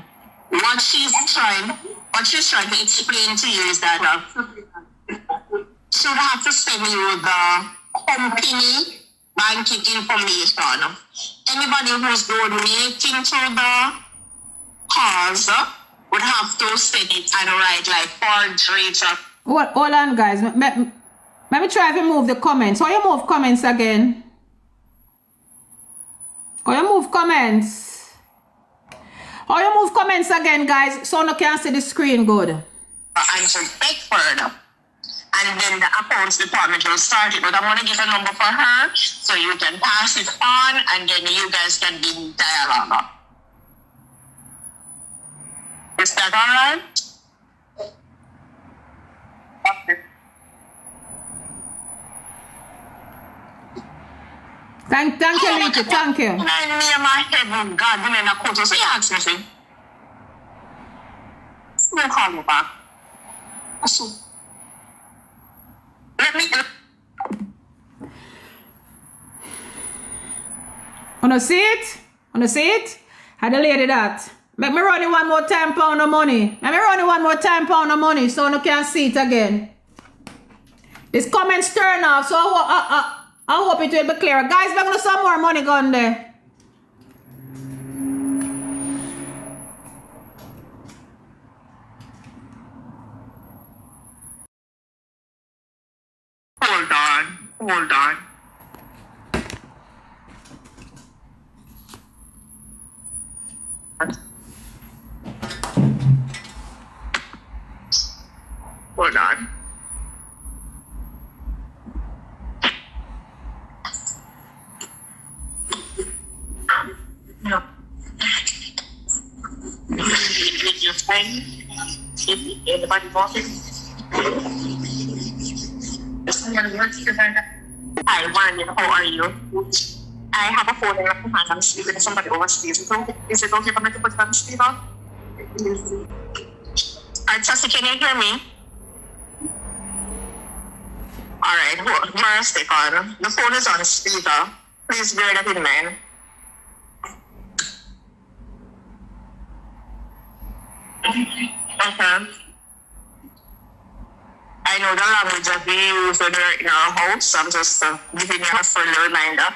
What she's trying to explain to you is that she would have to send you the company banking information. Anybody who's donating to the cause would have to send it and write like forgery. Hold on, guys. Let me try to move the comments. How you move comments again? How you move comments? How you move comments again, guys? So no can see the screen good. And to Beckford. And then the accounts department will start it. But I'm going to give a number for her so you can pass it on and then you guys can be in dialogue. Is that all right? Okay. Thank you, Lita. Thank you. I near my head, God, when in a court, so you ask me, see? We'll call you back. So, let me... Wanna see it? Wanna see it? Had the lady that. Make me run it one more time, pound of money. Let me run it one more time, pound of money, so you can see it again. This comments turn off, so I hope it will be clear. Guys, we're gonna some more money gone there. Hold on. Hold on. No. Your friend? Anybody walking? Hi, Wanya, how are you? I have a phone in my hand. I'm speaking to somebody overseas. Is it okay for me to put it on speaker? Alright, Sassy, can you hear me? Alright, hold on a second. The phone is on speaker. Please bear that in mind. Okay. I know the language that we use when we're in our house. I'm just giving you a friendly reminder.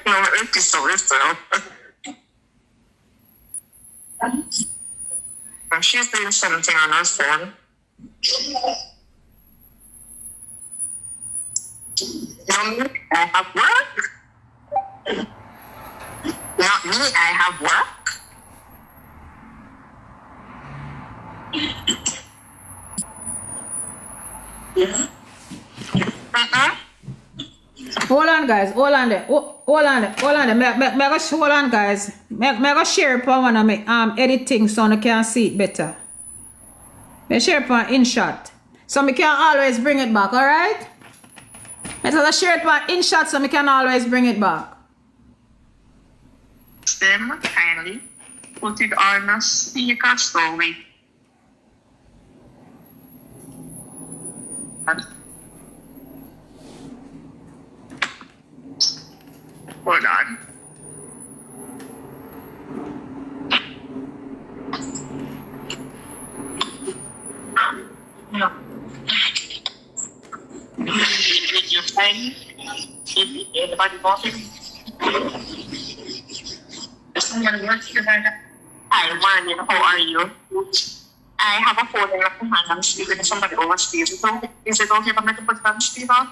No, it's so. She's doing something on her phone. Not me, I have work. Not me, I have work. Hold on, guys. Hold on there. Hold on there. Hold on, guys. Me go share it on one of my editing so I can see it better. Me share it on InShot. So I can always bring it back, alright? Let's share it on InShot so I can always bring it back. Them kindly put it on a speaker so we Hold on. No. With your friend? Anybody walking? Someone works here right now. Hi, Marlene. How are you? I have a phone in my hand. I'm speaking to somebody overseas. Is it okay if I make a put on speaker?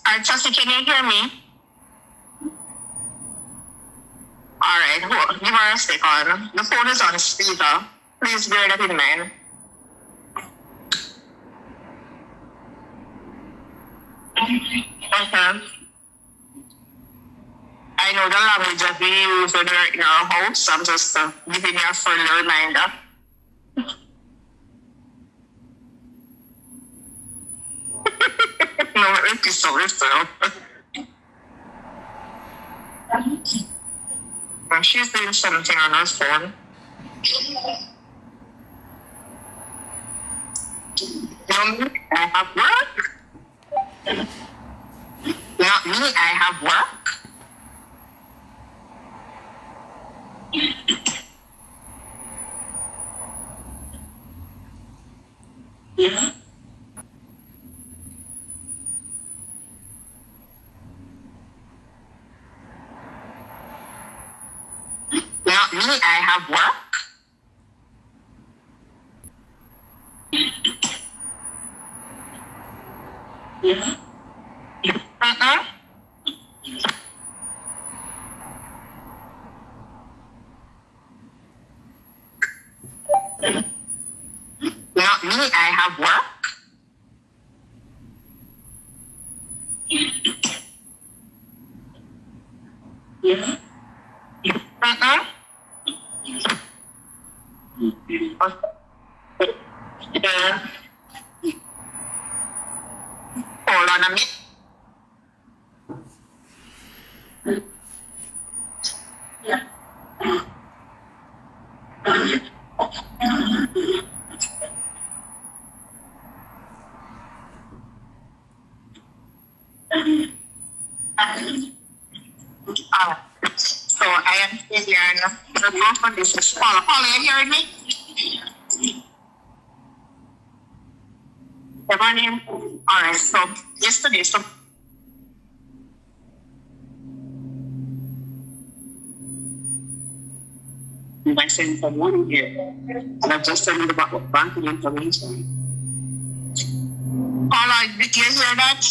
Alright, Sassy, can you hear me? Alright, hold. Give her a second. The phone is on speaker. Please bear that in mind. Okay. I know the language that we use when you're in our house. I'm just giving you a friendly reminder. No, it is so she's doing something on her phone. No, me, I have work. Not me, I have work. Yeah. Not me, I have work. Yeah. Not me, I have work. Yeah. Yeah. Hold on a minute. So I am here now. The girlfriend is Paula. Paula, you hearing me? Everyone, all right. So yesterday, I sent someone here, and I've just sent you about banking information. Paula, did you hear that?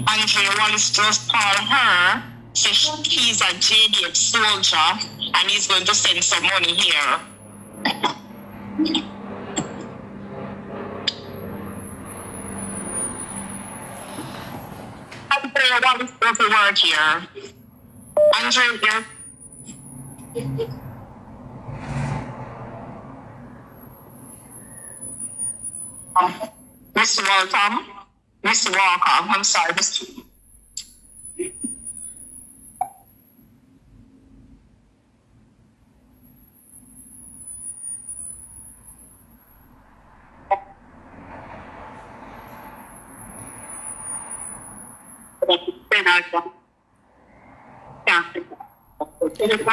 Andre Wallace just called her, say he's a JDF soldier, and he's going to send some money here. Andre Wallace does the work here. Andre, yeah. Mr. Waltham, Mr. Walker, I'm sorry, Mr.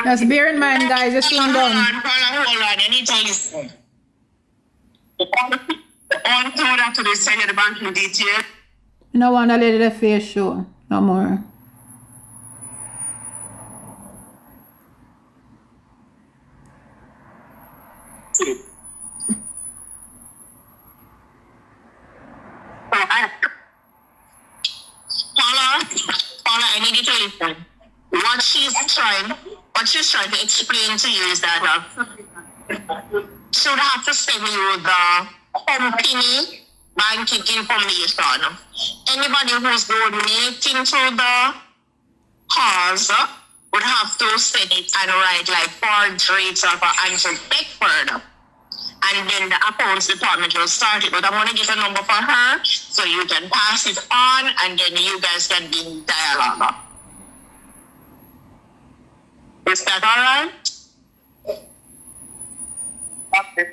Just bear in mind, guys, it's soon done. Hold on, I need to listen. All code after they send you the banking detail. You don't want to let the face show no more. Paula, I need you to listen. What she's trying to explain to you is that she would have to send you the company banking information. Anybody who's donating to the cause would have to send it and write like portraits of Andrew Beckford. And then the accounts department will start it. But I'm going to get a number for her so you can pass it on and then you guys can be in dialogue. Is that all right? Okay.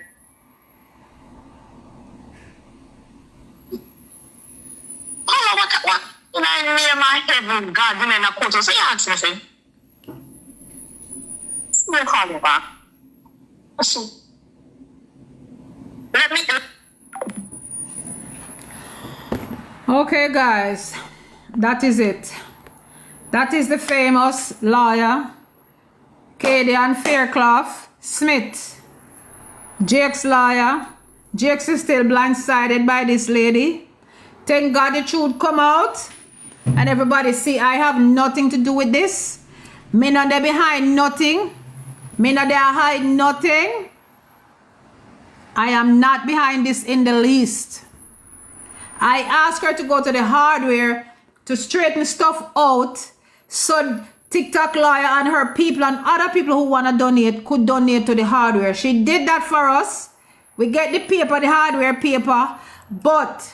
Paula, even God in the court. So you ask me, say, we'll call you back. So, let me. Okay, guys, that is it. That is the famous lawyer, Caan Fairclough Smith, Jake's lawyer. Jake is still blindsided by this lady. Thank God the truth come out. And everybody see I have nothing to do with this. Me not there behind nothing. Me not there hide nothing. I am not behind this in the least. I asked her to go to the hardware to straighten stuff out so TikTok lawyer and her people and other people who want to donate could donate to the hardware. She did that for us. We get the paper, the hardware paper, but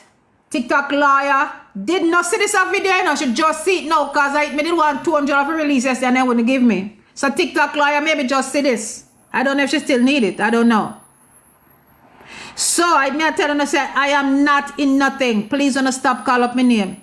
TikTok lawyer did not see this video, you know, she just see it now because I didn't want 200 of releases and they wouldn't give me. So TikTok lawyer maybe just see this. I don't know if she still need it. I don't know. So I may tell her, say, I am not in nothing. Please don't stop call up my name.